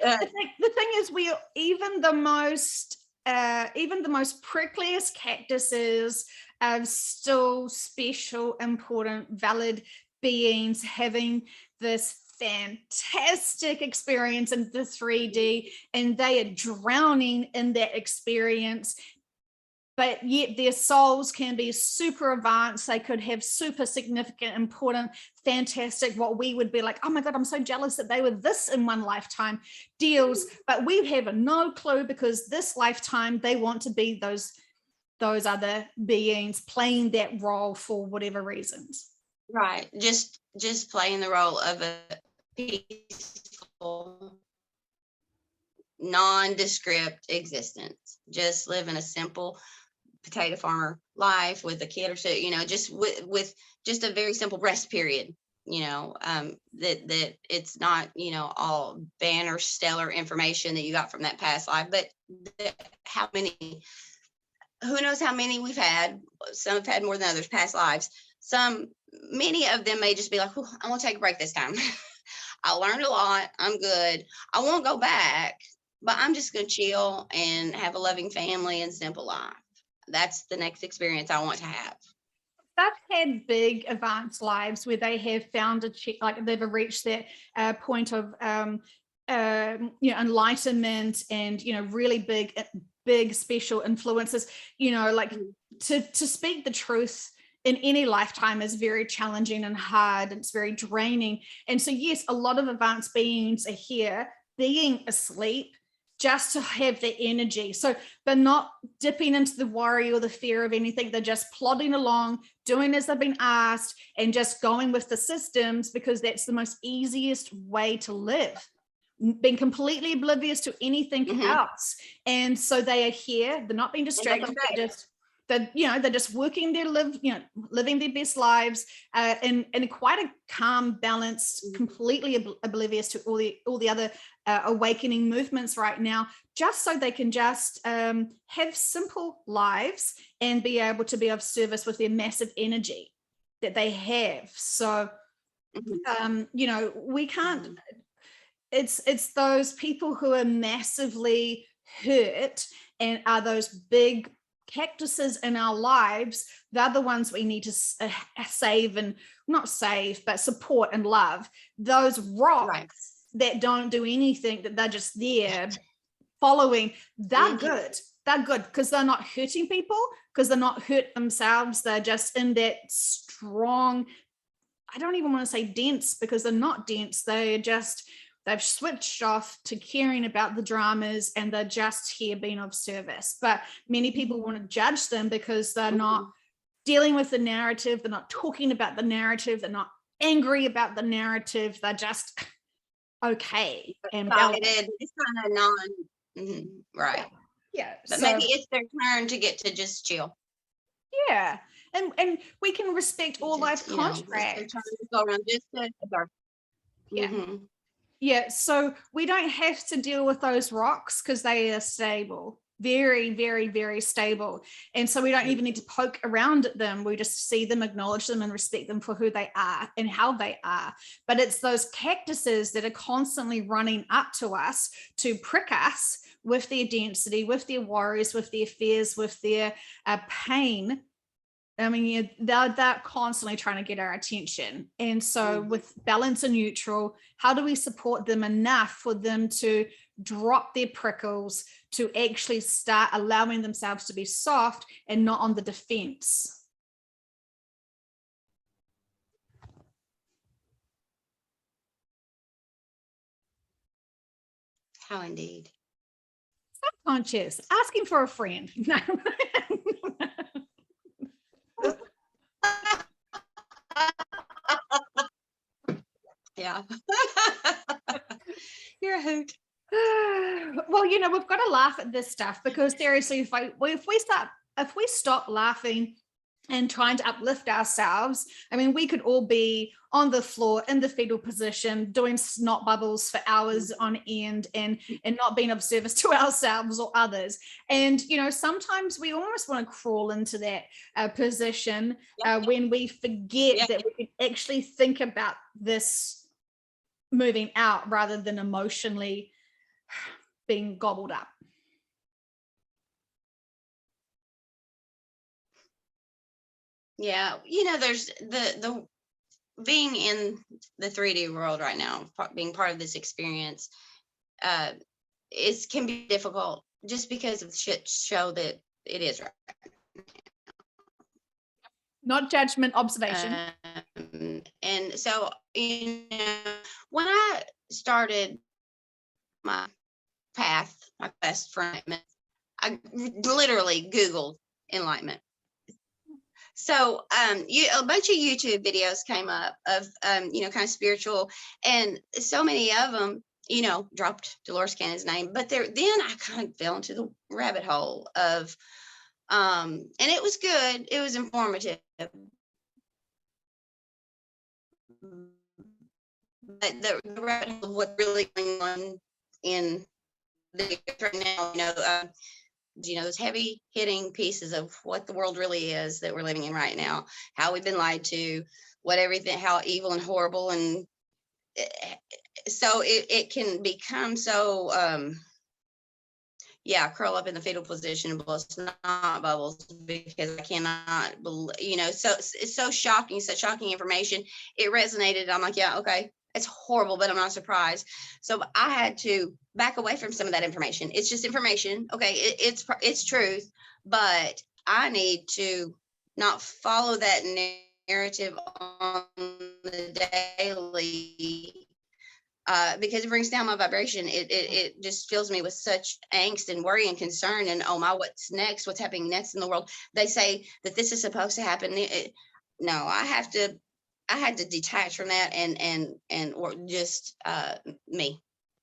the thing is, we even the most prickliest cactuses are still special, important, valid beings having this fantastic experience in the 3D, and they are drowning in that experience. But yet their souls can be super advanced. They could have super significant, important, fantastic, what we would be like, oh my God, I'm so jealous that they were this in one lifetime deals. But we have no clue, because this lifetime they want to be those other beings playing that role for whatever reasons. Right. Just playing the role of a peaceful, nondescript existence. Just living a simple potato farmer life with a kid or two, just with just a very simple rest period. that it's not, all banner stellar information that you got from that past life, but how many, who knows how many we've had. Some have had more than others, past lives. Many of them may just be like, I'm gonna take a break this time. I learned a lot. I'm good. I won't go back, but I'm just gonna chill and have a loving family and simple life. That's the next experience I want to have. They've had big advanced lives where they have found like they've reached that point of enlightenment and really big special influences. Like to speak the truth in any lifetime is very challenging and hard. It's very draining. And so yes, a lot of advanced beings are here being asleep just to have the energy. So they're not dipping into the worry or the fear of anything. They're just plodding along, doing as they've been asked, and just going with the systems, because that's the most easiest way to live, being completely oblivious to anything else. And so they are here. They're not being distracted. They're just working living their best lives in quite a calm, balanced, completely oblivious to all the other awakening movements right now, just so they can just have simple lives and be able to be of service with their massive energy that they have. So, we can't. It's those people who are massively hurt and are those big cactuses in our lives. They're the ones we need to save, and not save, but support and love. Those rocks that don't do anything, that they're just there following, they're good. They're good because they're not hurting people, because they're not hurt themselves. They're just in that strong, I don't even want to say dense, because they're not dense. They've switched off to caring about the dramas, and they're just here being of service. But many people want to judge them because they're not dealing with the narrative. They're not talking about the narrative. They're not angry about the narrative. They're just okay. And it's kind of right. Yeah. But maybe it's their turn to get to just chill. Yeah. And we can respect all life contracts. Yeah, so we don't have to deal with those rocks because they are stable, very, very, very stable. And so we don't even need to poke around at them. We just see them, acknowledge them, and respect them for who they are and how they are. But it's those cactuses that are constantly running up to us to prick us with their density, with their worries, with their fears, with their pain. I mean, they're constantly trying to get our attention. And so with balance and neutral, how do we support them enough for them to drop their prickles, to actually start allowing themselves to be soft and not on the defense? How indeed. Subconscious, asking for a friend. No. Yeah. You're a hoot. Well, we've got to laugh at this stuff, because seriously, if we stop laughing and trying to uplift ourselves, I mean, we could all be on the floor in the fetal position doing snot bubbles for hours on end and not being of service to ourselves or others. And sometimes we almost want to crawl into that position when we forget that we can actually think about this moving out rather than emotionally being gobbled up. Yeah, there's the being in the 3D world right now, being part of this experience, can be difficult just because of the shit show that it is right. Not judgment, observation. And so, when I started my path, my quest for enlightenment, I literally Googled enlightenment. So a bunch of YouTube videos came up of kind of spiritual, and so many of them dropped Dolores Cannon's name, but then I kind of fell into the rabbit hole of and it was good, it was informative, but the rabbit hole of what's really going on in the right now, those heavy hitting pieces of what the world really is that we're living in right now, how we've been lied to, what everything, how evil and horrible, and so it can become so curl up in the fetal position and blow snot bubbles, because I cannot believe, so it's so shocking, such shocking information. It resonated. I'm like, yeah, okay, it's horrible, but I'm not surprised. So I had to back away from some of that information. It's just information. Okay, it's truth, but I need to not follow that narrative on the daily, because it brings down my vibration. It just fills me with such angst and worry and concern, and oh my, what's next? What's happening next in the world? They say that this is supposed to happen. No, I had to detach from that and or just me.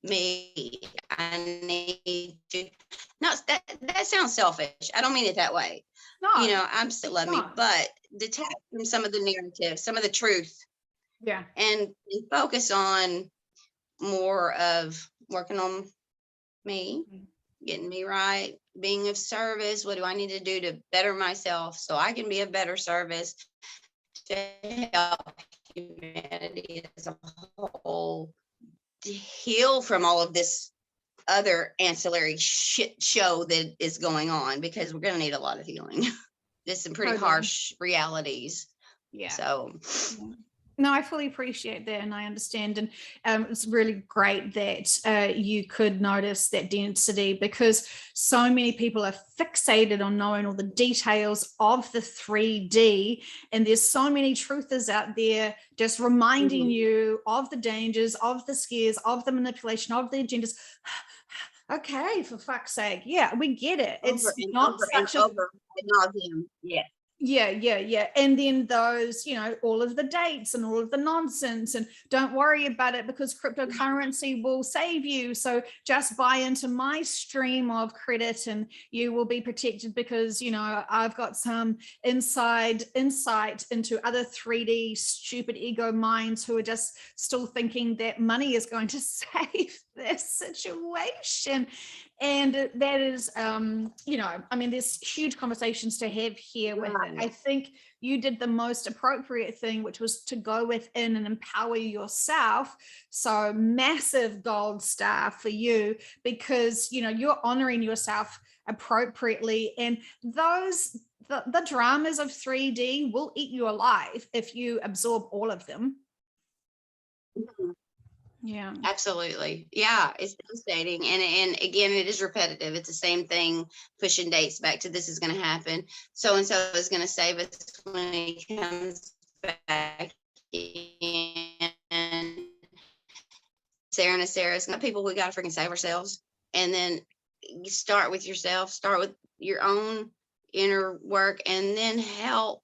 I need to. No, that sounds selfish. I don't mean it that way. No, I'm still love me, but detach from some of the narrative, some of the truth, yeah, and focus on more of working on me, getting me right, being of service. What do I need to do to better myself so I can be of better service to help humanity as a whole, to heal from all of this other ancillary shit show that is going on, because we're going to need a lot of healing. There's some pretty harsh realities. Yeah. So no, I fully appreciate that, and I understand, and it's really great that you could notice that density, because so many people are fixated on knowing all the details of the 3D, and there's so many truthers out there just reminding you of the dangers, of the scares, of the manipulation, of the agendas. Okay, for fuck's sake, yeah, we get it. It's not such a over ad nauseum. Yeah. And then those, all of the dates and all of the nonsense, and don't worry about it because cryptocurrency will save you. So just buy into my stream of credit and you will be protected because, I've got some inside insight into other 3D stupid ego minds who are just still thinking that money is going to save their situation. And that is, there's huge conversations to have here with it. I think you did the most appropriate thing, which was to go within and empower yourself. So massive gold star for you, because, you're honoring yourself appropriately. And the dramas of 3D will eat you alive if you absorb all of them. Yeah, absolutely. Yeah, it's devastating, and again, it is repetitive. It's the same thing, pushing dates back to this is going to happen. So and so is going to save us when he comes back in. Sarah's got people. We got to freaking save ourselves, and then you start with yourself. Start with your own inner work, and then help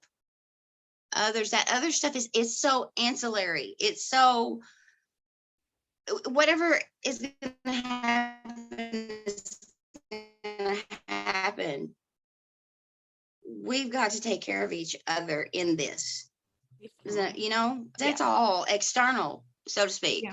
others. That other stuff is so ancillary. It's so. Whatever is going to happen is going to happen. We've got to take care of each other in this. That's all external, so to speak.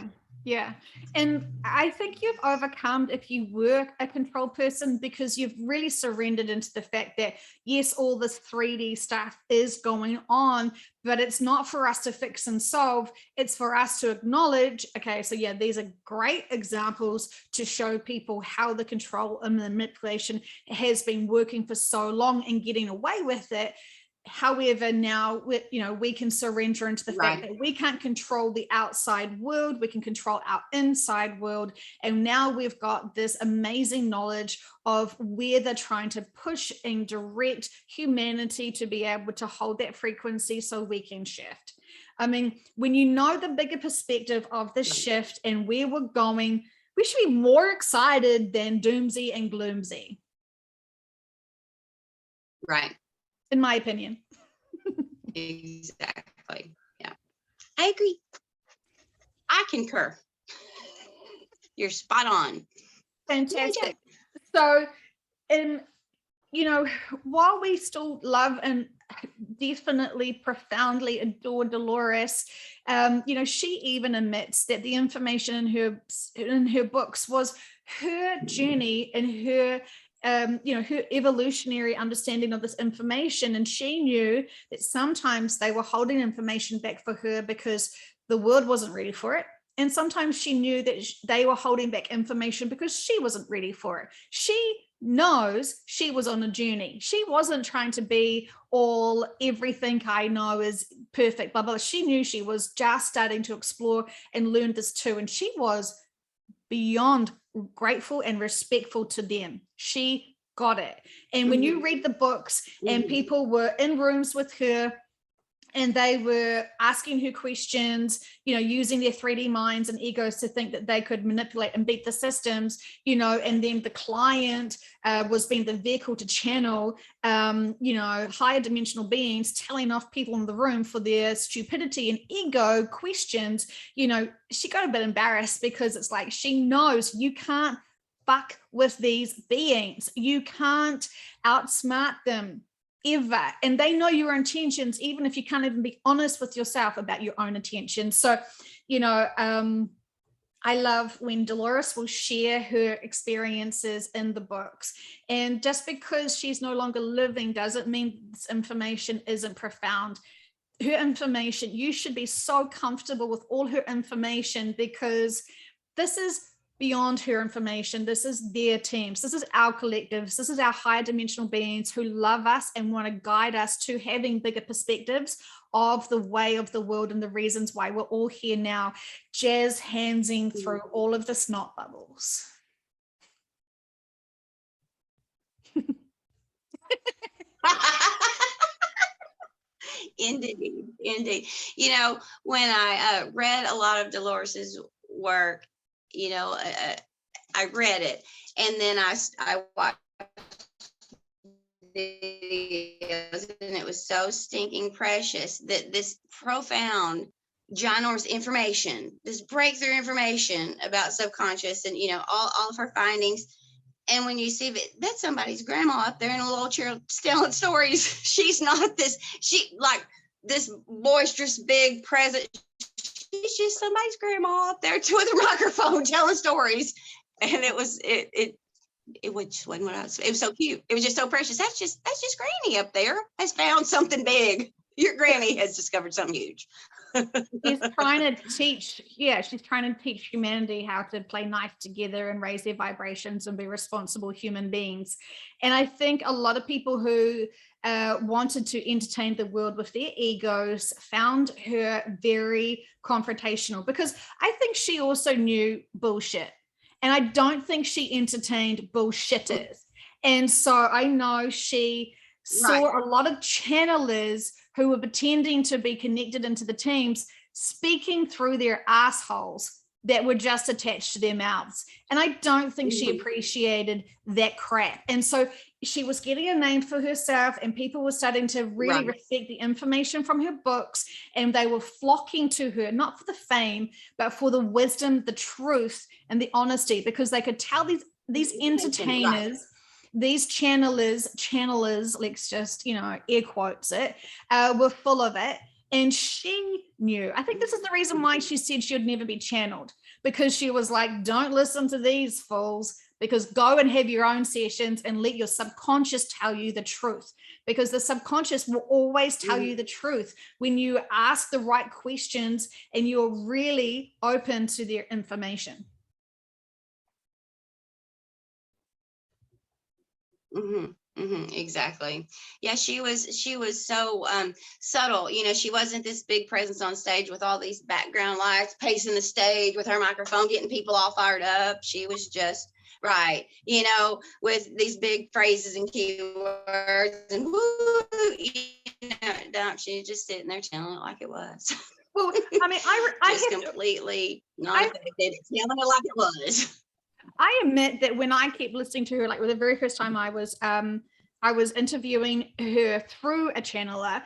Yeah. And I think you've overcome if you were a control person, because you've really surrendered into the fact that, yes, all this 3D stuff is going on, but it's not for us to fix and solve. It's for us to acknowledge, okay, so yeah, these are great examples to show people how the control and manipulation has been working for so long and getting away with it. However, now we can surrender into the fact that we can't control the outside world, we can control our inside world. And now we've got this amazing knowledge of where they're trying to push and direct humanity to be able to hold that frequency so we can shift. I mean, when you know the bigger perspective of the shift and where we're going, we should be more excited than doomsy and gloomsy. Right. In my opinion. Exactly. Yeah. I agree. I concur. You're spot on. Fantastic. So, while we still love and definitely profoundly adore Dolores. She even admits that the information in her books was her journey and her her evolutionary understanding of this information. And she knew that sometimes they were holding information back for her because the world wasn't ready for it. And sometimes she knew that they were holding back information because she wasn't ready for it. She knows she was on a journey. She wasn't trying to be everything I know is perfect, blah, blah. She knew she was just starting to explore and learn this too. And she was beyond grateful and respectful to them. She got it. And when you read the books and people were in rooms with her and they were asking her questions, using their 3D minds and egos to think that they could manipulate and beat the systems, and then the client was being the vehicle to channel, higher dimensional beings telling off people in the room for their stupidity and ego questions. She got a bit embarrassed because it's like, she knows you can't fuck with these beings. You can't outsmart them ever. And they know your intentions, even if you can't even be honest with yourself about your own intentions. So, I love when Dolores will share her experiences in the books. And just because she's no longer living doesn't mean this information isn't profound. Her information, you should be so comfortable with all her information, because this is beyond her information. This is their teams. This is our collectives. This is our higher dimensional beings who love us and want to guide us to having bigger perspectives of the way of the world and the reasons why we're all here now, jazz handsing through all of the snot bubbles. Indeed. When I read a lot of Dolores's work, I read it, and then I watched videos, and it was so stinking precious that this profound, ginormous information, this breakthrough information about subconscious and, all of her findings. And when you see that's somebody's grandma up there in a little chair telling stories. She's not this boisterous, big present. She's just somebody's grandma up there with a microphone telling stories. And it wasn't what I was. It was so cute. It was just so precious. That's just Granny up there has found something big. Your Granny has discovered something huge. She's trying to teach humanity how to play nice together and raise their vibrations and be responsible human beings. And I think a lot of people who wanted to entertain the world with their egos found her very confrontational, because I think she also knew bullshit. And I don't think she entertained bullshitters. And so I know she saw a lot of channelers who were pretending to be connected into the teams, speaking through their assholes that were just attached to their mouths. And I don't think she appreciated that crap. And so she was getting a name for herself, and people were starting to really respect the information from her books, and they were flocking to her, not for the fame, but for the wisdom, the truth, and the honesty, because they could tell these entertainers, these channelers, let's just, air quotes it, were full of it. And she knew. I think this is the reason why she said she would never be channeled, because she was like, don't listen to these fools, because go and have your own sessions and let your subconscious tell you the truth, because the subconscious will always tell you the truth when you ask the right questions and you're really open to their information. Exactly. Yeah, she was so subtle. She wasn't this big presence on stage with all these background lights, pacing the stage with her microphone, getting people all fired up. She was just with these big phrases and keywords and she was just sitting there telling it like it was. Well, I mean, I completely not telling it like it was. I admit that when I kept listening to her, like the very first time I was interviewing her through a channeler,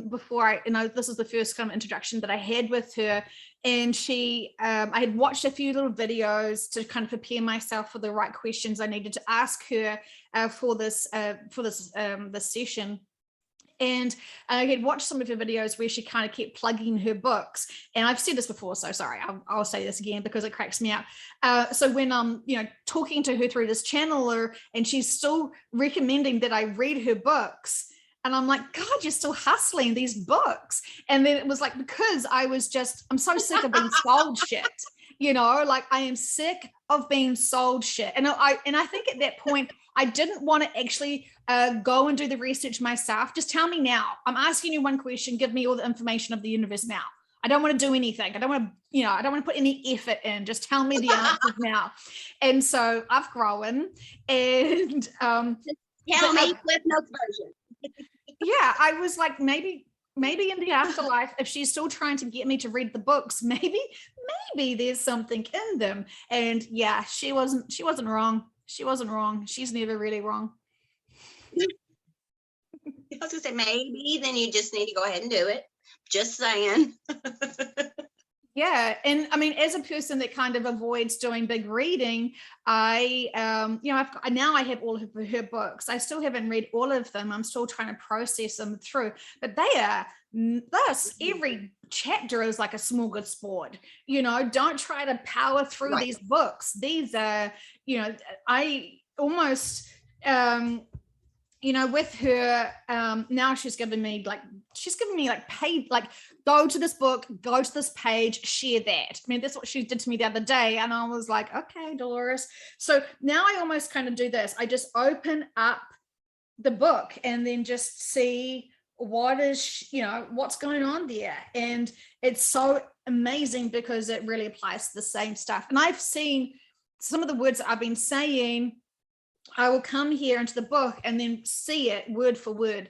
before this is the first kind of introduction that I had with her. And I had watched a few little videos to kind of prepare myself for the right questions I needed to ask her for this session. And I had watched some of her videos where she kind of kept plugging her books. And I've said this before, so sorry, I'll say this again because it cracks me up. So when I'm, talking to her through this channel, and she's still recommending that I read her books, and I'm like, God, you're still hustling these books. And then it was like, because I'm so sick of being sold shit. Like I am sick of being sold shit. And I think at that point, I didn't want to actually go and do the research myself. Just tell me now. I'm asking you one question. Give me all the information of the universe now. I don't want to do anything. I don't want to put any effort in. Just tell me the answers now. And so I've grown, and Tell me Cliff Notes version. Yeah, I was like, maybe in the afterlife, if she's still trying to get me to read the books, maybe there's something in them. And yeah, she wasn't wrong. She wasn't wrong. She's never really wrong. I was gonna say, maybe then you just need to go ahead and do it. Just saying. Yeah. And I mean, as a person that kind of avoids doing big reading, I have all of her books. I still haven't read all of them. I'm still trying to process them through, but every chapter is like a smorgasbord. Don't try to power through these books. These are, I almost, with her, now she's giving me paid, like, go to this book, go to this page, share that. I mean, that's what she did to me the other day. And I was like, okay, Dolores. So now I almost kind of do this. I just open up the book and then just see what's going on there. And it's so amazing because it really applies to the same stuff. And I've seen some of the words that I've been saying, I will come here into the book and then see it word for word,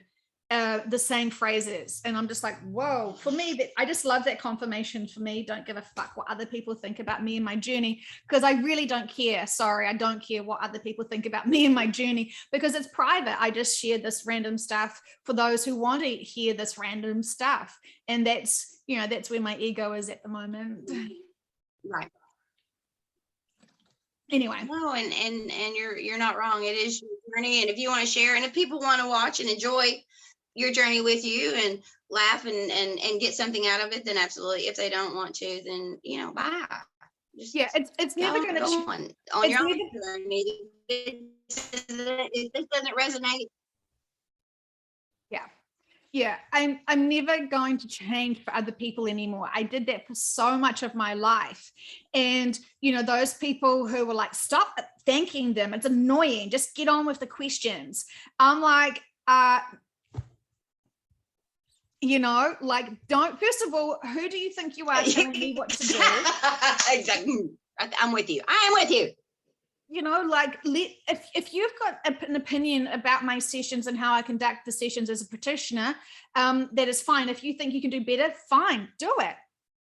the same phrases. And I'm just like, whoa, for me, I just love that confirmation. For me, don't give a fuck what other people think about me and my journey, because I really don't care. Sorry, I don't care what other people think about me and my journey, because it's private. I just share this random stuff for those who want to hear this random stuff. And that's where my ego is at the moment. Right. Anyway. No, and you're not wrong. It is your journey. And if you want to share, and if people want to watch and enjoy your journey with you and laugh and get something out of it, then absolutely. If they don't want to, then bye. Just it's never going to on your own journey. If this doesn't resonate. Yeah, I'm never going to change for other people anymore. I did that for so much of my life. And, those people who were like, stop thanking them. It's annoying. Just get on with the questions. I'm like, don't, first of all, who do you think you are telling me what to do? Exactly. I'm with you. I am with you. If you've got an opinion about my sessions and how I conduct the sessions as a practitioner, that is fine. If you think you can do better, fine, do it.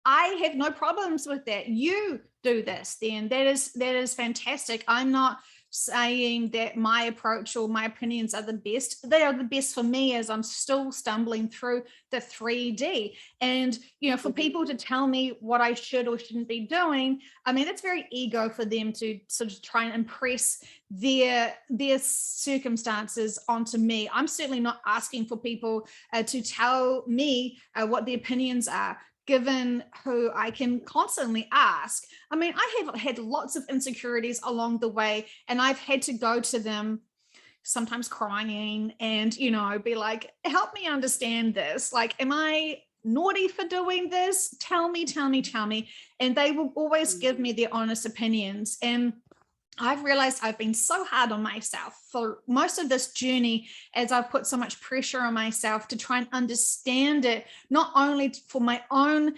I have no problems with that. You do this, then that is fantastic. I'm not saying that my approach or my opinions are the best. They are the best for me as I'm still stumbling through the 3D. And, for people to tell me what I should or shouldn't be doing, I mean, it's very ego for them to sort of try and impress their circumstances onto me. I'm certainly not asking for people to tell me what the opinions are, given who I can constantly ask. I mean, I have had lots of insecurities along the way, and I've had to go to them, sometimes crying, and, be like, help me understand this. Like, am I naughty for doing this? Tell me. And they will always give me their honest opinions. And I've realized I've been so hard on myself for most of this journey, as I've put so much pressure on myself to try and understand it, not only for my own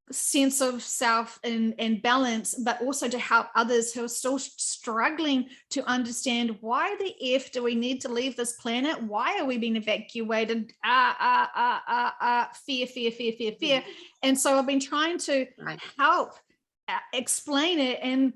sense of self and balance, but also to help others who are still struggling to understand, why the F do we need to leave this planet? Why are we being evacuated? Fear. And so I've been trying to help explain it. And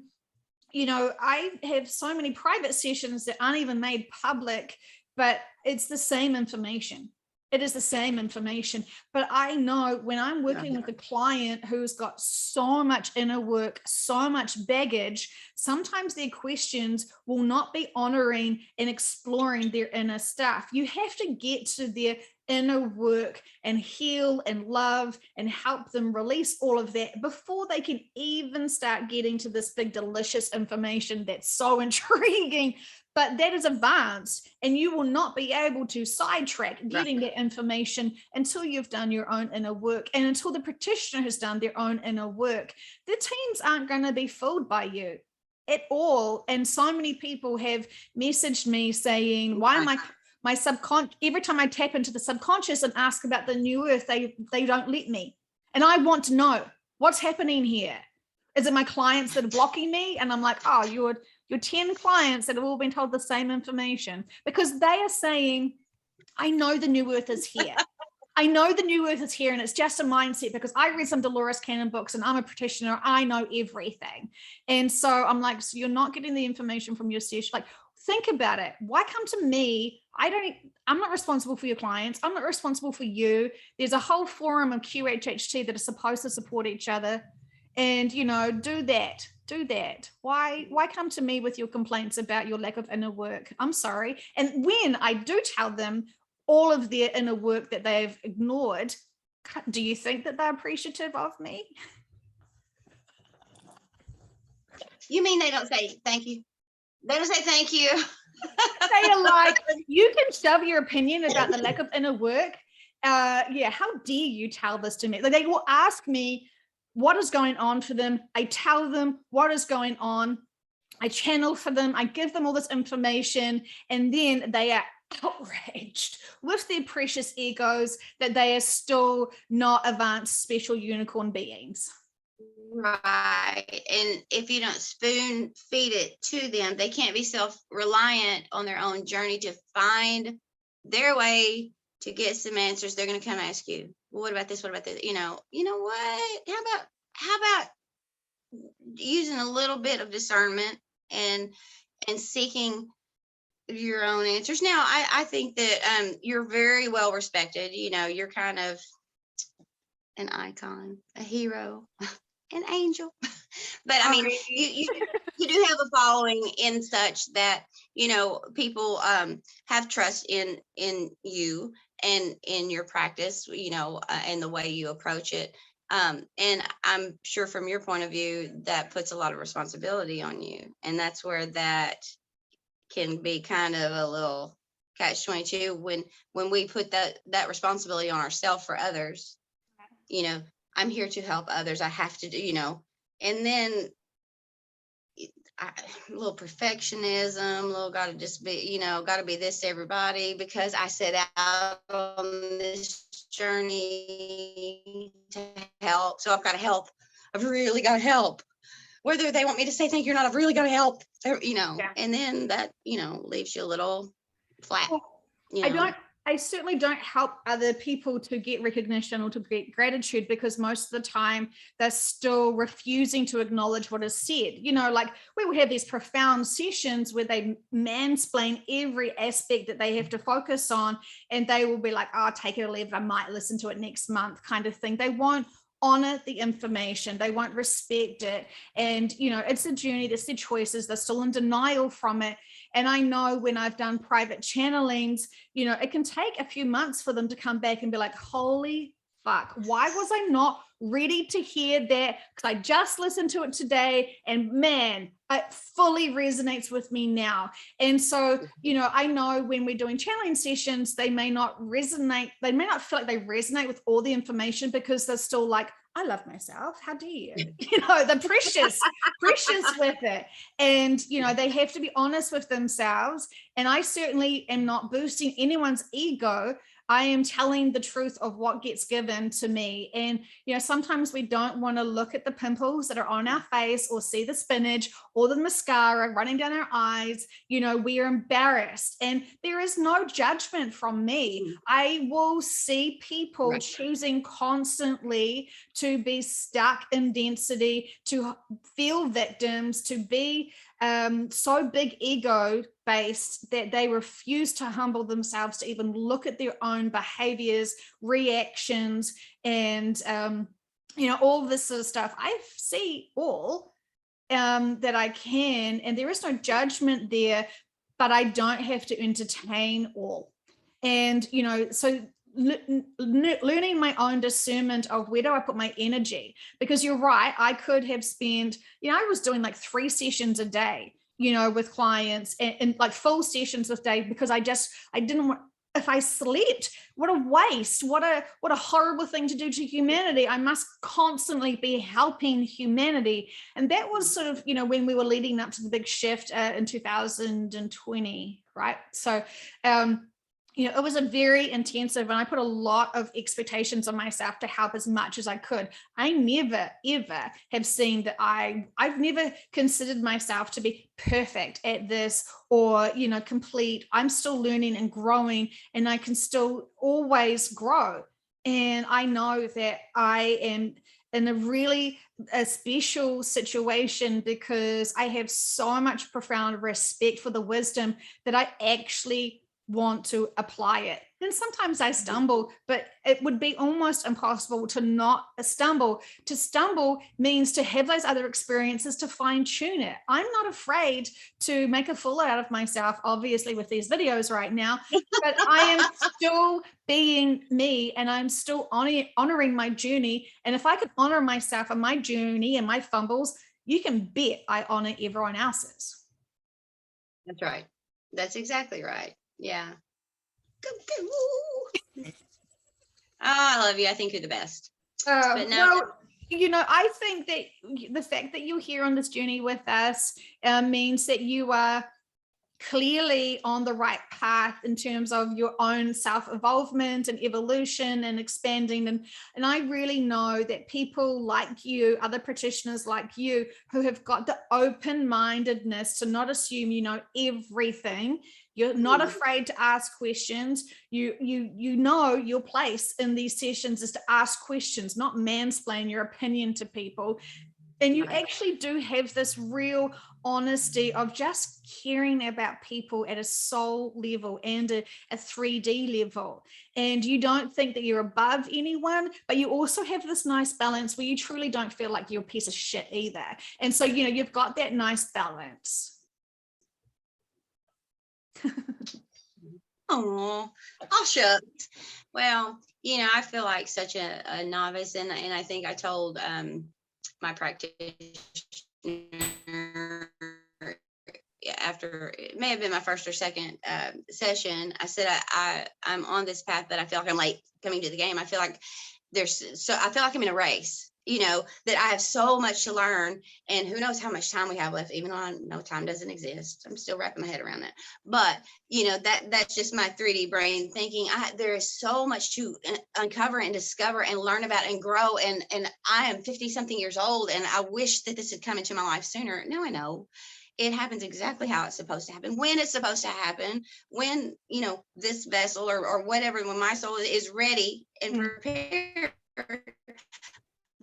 I have so many private sessions that aren't even made public, but it's the same information. It is the same information. But I know when I'm working with a client who's got so much inner work, so much baggage, sometimes their questions will not be honoring and exploring their inner stuff. You have to get to their inner work and heal and love and help them release all of that before they can even start getting to this big delicious information that's so intriguing, but that is advanced, and you will not be able to sidetrack getting that information until you've done your own inner work, and until the practitioner has done their own inner work. The teams aren't going to be fooled by you at all. And so many people have messaged me saying, why am I my subconscious, every time I tap into the subconscious and ask about the new earth, they don't let me. And I want to know what's happening here. Is it my clients that are blocking me? And I'm like, oh, you're 10 clients that have all been told the same information, because they are saying, I know the new earth is here. I know the new earth is here, and it's just a mindset, because I read some Dolores Cannon books and I'm a practitioner. I know everything. And so I'm like, so you're not getting the information from your session. Like, think about it. Why come to me? I'm not responsible for your clients. I'm not responsible for you. There's a whole forum of QHHT that are supposed to support each other. And, do that. Why come to me with your complaints about your lack of inner work? I'm sorry. And when I do tell them all of their inner work that they've ignored, do you think that they're appreciative of me? You mean they don't say thank you? They don't say thank you. They are like, you can shove your opinion about the lack of inner work. How dare you tell this to me? Like, they will ask me what is going on for them. I tell them what is going on. I channel for them. I give them all this information, and then they are outraged with their precious egos that they are still not advanced special unicorn beings. Right. And if you don't spoon feed it to them, they can't be self-reliant on their own journey to find their way to get some answers. They're going to come ask you, well, what about this? What about this? You know what? How about using a little bit of discernment and seeking your own answers? Now, I think that you're very well respected. You're kind of an icon, a hero, an angel. But I mean, you do have a following in such that people have trust in you and in your practice, and the way you approach it. And I'm sure from your point of view, that puts a lot of responsibility on you, and that's where that can be kind of a little catch-22 when we put that responsibility on ourselves for others. I'm here to help others. I have to do, and then a little perfectionism, got to just be, got to be this to everybody because I set out on this journey to help. So I've got to help. I've really got to help. Whether they want me to say thank you or not, I've really got to help, and then that, leaves you a little flat. I certainly don't help other people to get recognition or to get gratitude, because most of the time they're still refusing to acknowledge what is said. Like, we will have these profound sessions where they mansplain every aspect that they have to focus on, and they will be like, oh, take it or leave it, I might listen to it next month, kind of thing. They won't honor the information. They won't respect it. And, it's a journey. That's their choices. They're still in denial from it. And I know when I've done private channelings, it can take a few months for them to come back and be like, holy fuck, why was I not ready to hear that? Because I just listened to it today, and man, it fully resonates with me now. And so, I know when we're doing channeling sessions, they may not resonate. They may not feel like they resonate with all the information, because they're still like, I love myself. How do you? They're precious with it. And, they have to be honest with themselves. And I certainly am not boosting anyone's ego. I am telling the truth of what gets given to me. And, sometimes we don't want to look at the pimples that are on our face, or see the spinach or the mascara running down our eyes. We are embarrassed, and there is no judgment from me. I will see people choosing constantly to be stuck in density, to feel victims, to be so big ego based that they refuse to humble themselves to even look at their own behaviors, reactions, and all this sort of stuff. I see all that I can, and there is no judgment there, but I don't have to entertain all. And so learning my own discernment of where do I put my energy, because you're right, I could have spent, I was doing like 3 sessions a day, with clients, and like full sessions a day, because I didn't want, if I slept, what a waste, what a horrible thing to do to humanity. I must constantly be helping humanity. And that was sort of, when we were leading up to the big shift in 2020, right? So it was a very intensive, and I put a lot of expectations on myself to help as much as I could. I never, ever have seen that I've never considered myself to be perfect at this, or, complete. I'm still learning and growing, and I can still always grow. And I know that I am in a special situation, because I have so much profound respect for the wisdom that I actually want to apply it. And sometimes I stumble, but it would be almost impossible to not stumble. To stumble means to have those other experiences to fine tune it. I'm not afraid to make a fool out of myself, obviously, with these videos right now, but I am still being me, and I'm still honoring my journey. And if I could honor myself and my journey and my fumbles, you can bet I honor everyone else's. That's right. That's exactly right. Yeah. Oh, I love you. I think you're the best. But no. Well, I think that the fact that you're here on this journey with us means that you are clearly on the right path in terms of your own self-evolvement and evolution and expanding. And I really know that people like you, other practitioners like you, who have got the open-mindedness to not assume you know everything. You're not afraid to ask questions. You know your place in these sessions is to ask questions, not mansplain your opinion to people. And you actually do have this real honesty of just caring about people at a soul level and a 3D level. And you don't think that you're above anyone, but you also have this nice balance where you truly don't feel like you're a piece of shit either. And so, you've got that nice balance. Oh, shucks. Well, I feel like such a novice, and I think I told my practitioner after, it may have been my first or second session, I said I'm on this path, but I feel like I'm late coming to the game. I feel like I feel like I'm in a race, that I have so much to learn, and who knows how much time we have left, even though I know time doesn't exist. I'm still wrapping my head around that. But, that's just my 3D brain thinking. There is so much to uncover and discover and learn about and grow. And I am 50 something years old, and I wish that this had come into my life sooner. Now I know it happens exactly how it's supposed to happen, when it's supposed to happen, when, this vessel or whatever, when my soul is ready and prepared.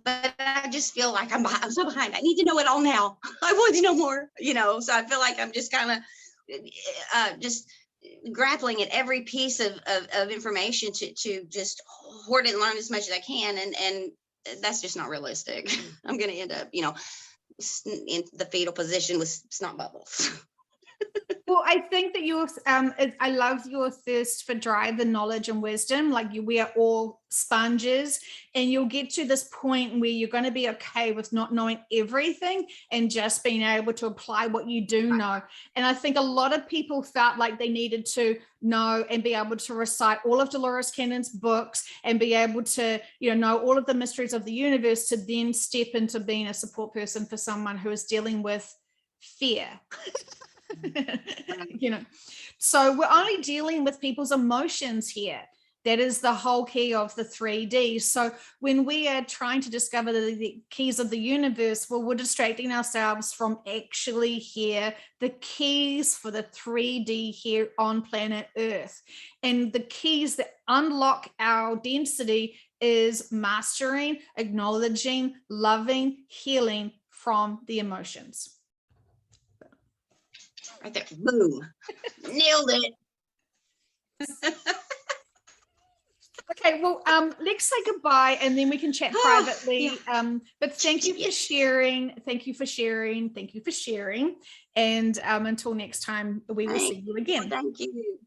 But I just feel like I'm so behind. I need to know it all now. I want to know more, so I feel like I'm just kind of just grappling at every piece of information to just hoard it and learn as much as I can. And that's just not realistic. I'm going to end up, in the fetal position with snot bubbles. Well, I think that I love your thirst for drive and knowledge and wisdom. Like we are all sponges, and you'll get to this point where you're going to be okay with not knowing everything and just being able to apply what you do know. And I think a lot of people felt like they needed to know and be able to recite all of Dolores Cannon's books and be able to, know all of the mysteries of the universe to then step into being a support person for someone who is dealing with fear. So we're only dealing with people's emotions here. That is the whole key of the 3D. So when we are trying to discover the keys of the universe, well, we're distracting ourselves from actually hear the keys for the 3D here on planet Earth. And the keys that unlock our density is mastering, acknowledging, loving, healing from the emotions. Right there. Boom. Nailed it. Okay, well, let's say goodbye, and then we can chat privately. Yeah. But thank you for sharing. Thank you for sharing. Thank you for sharing. And until next time, we will see you again. Thank you.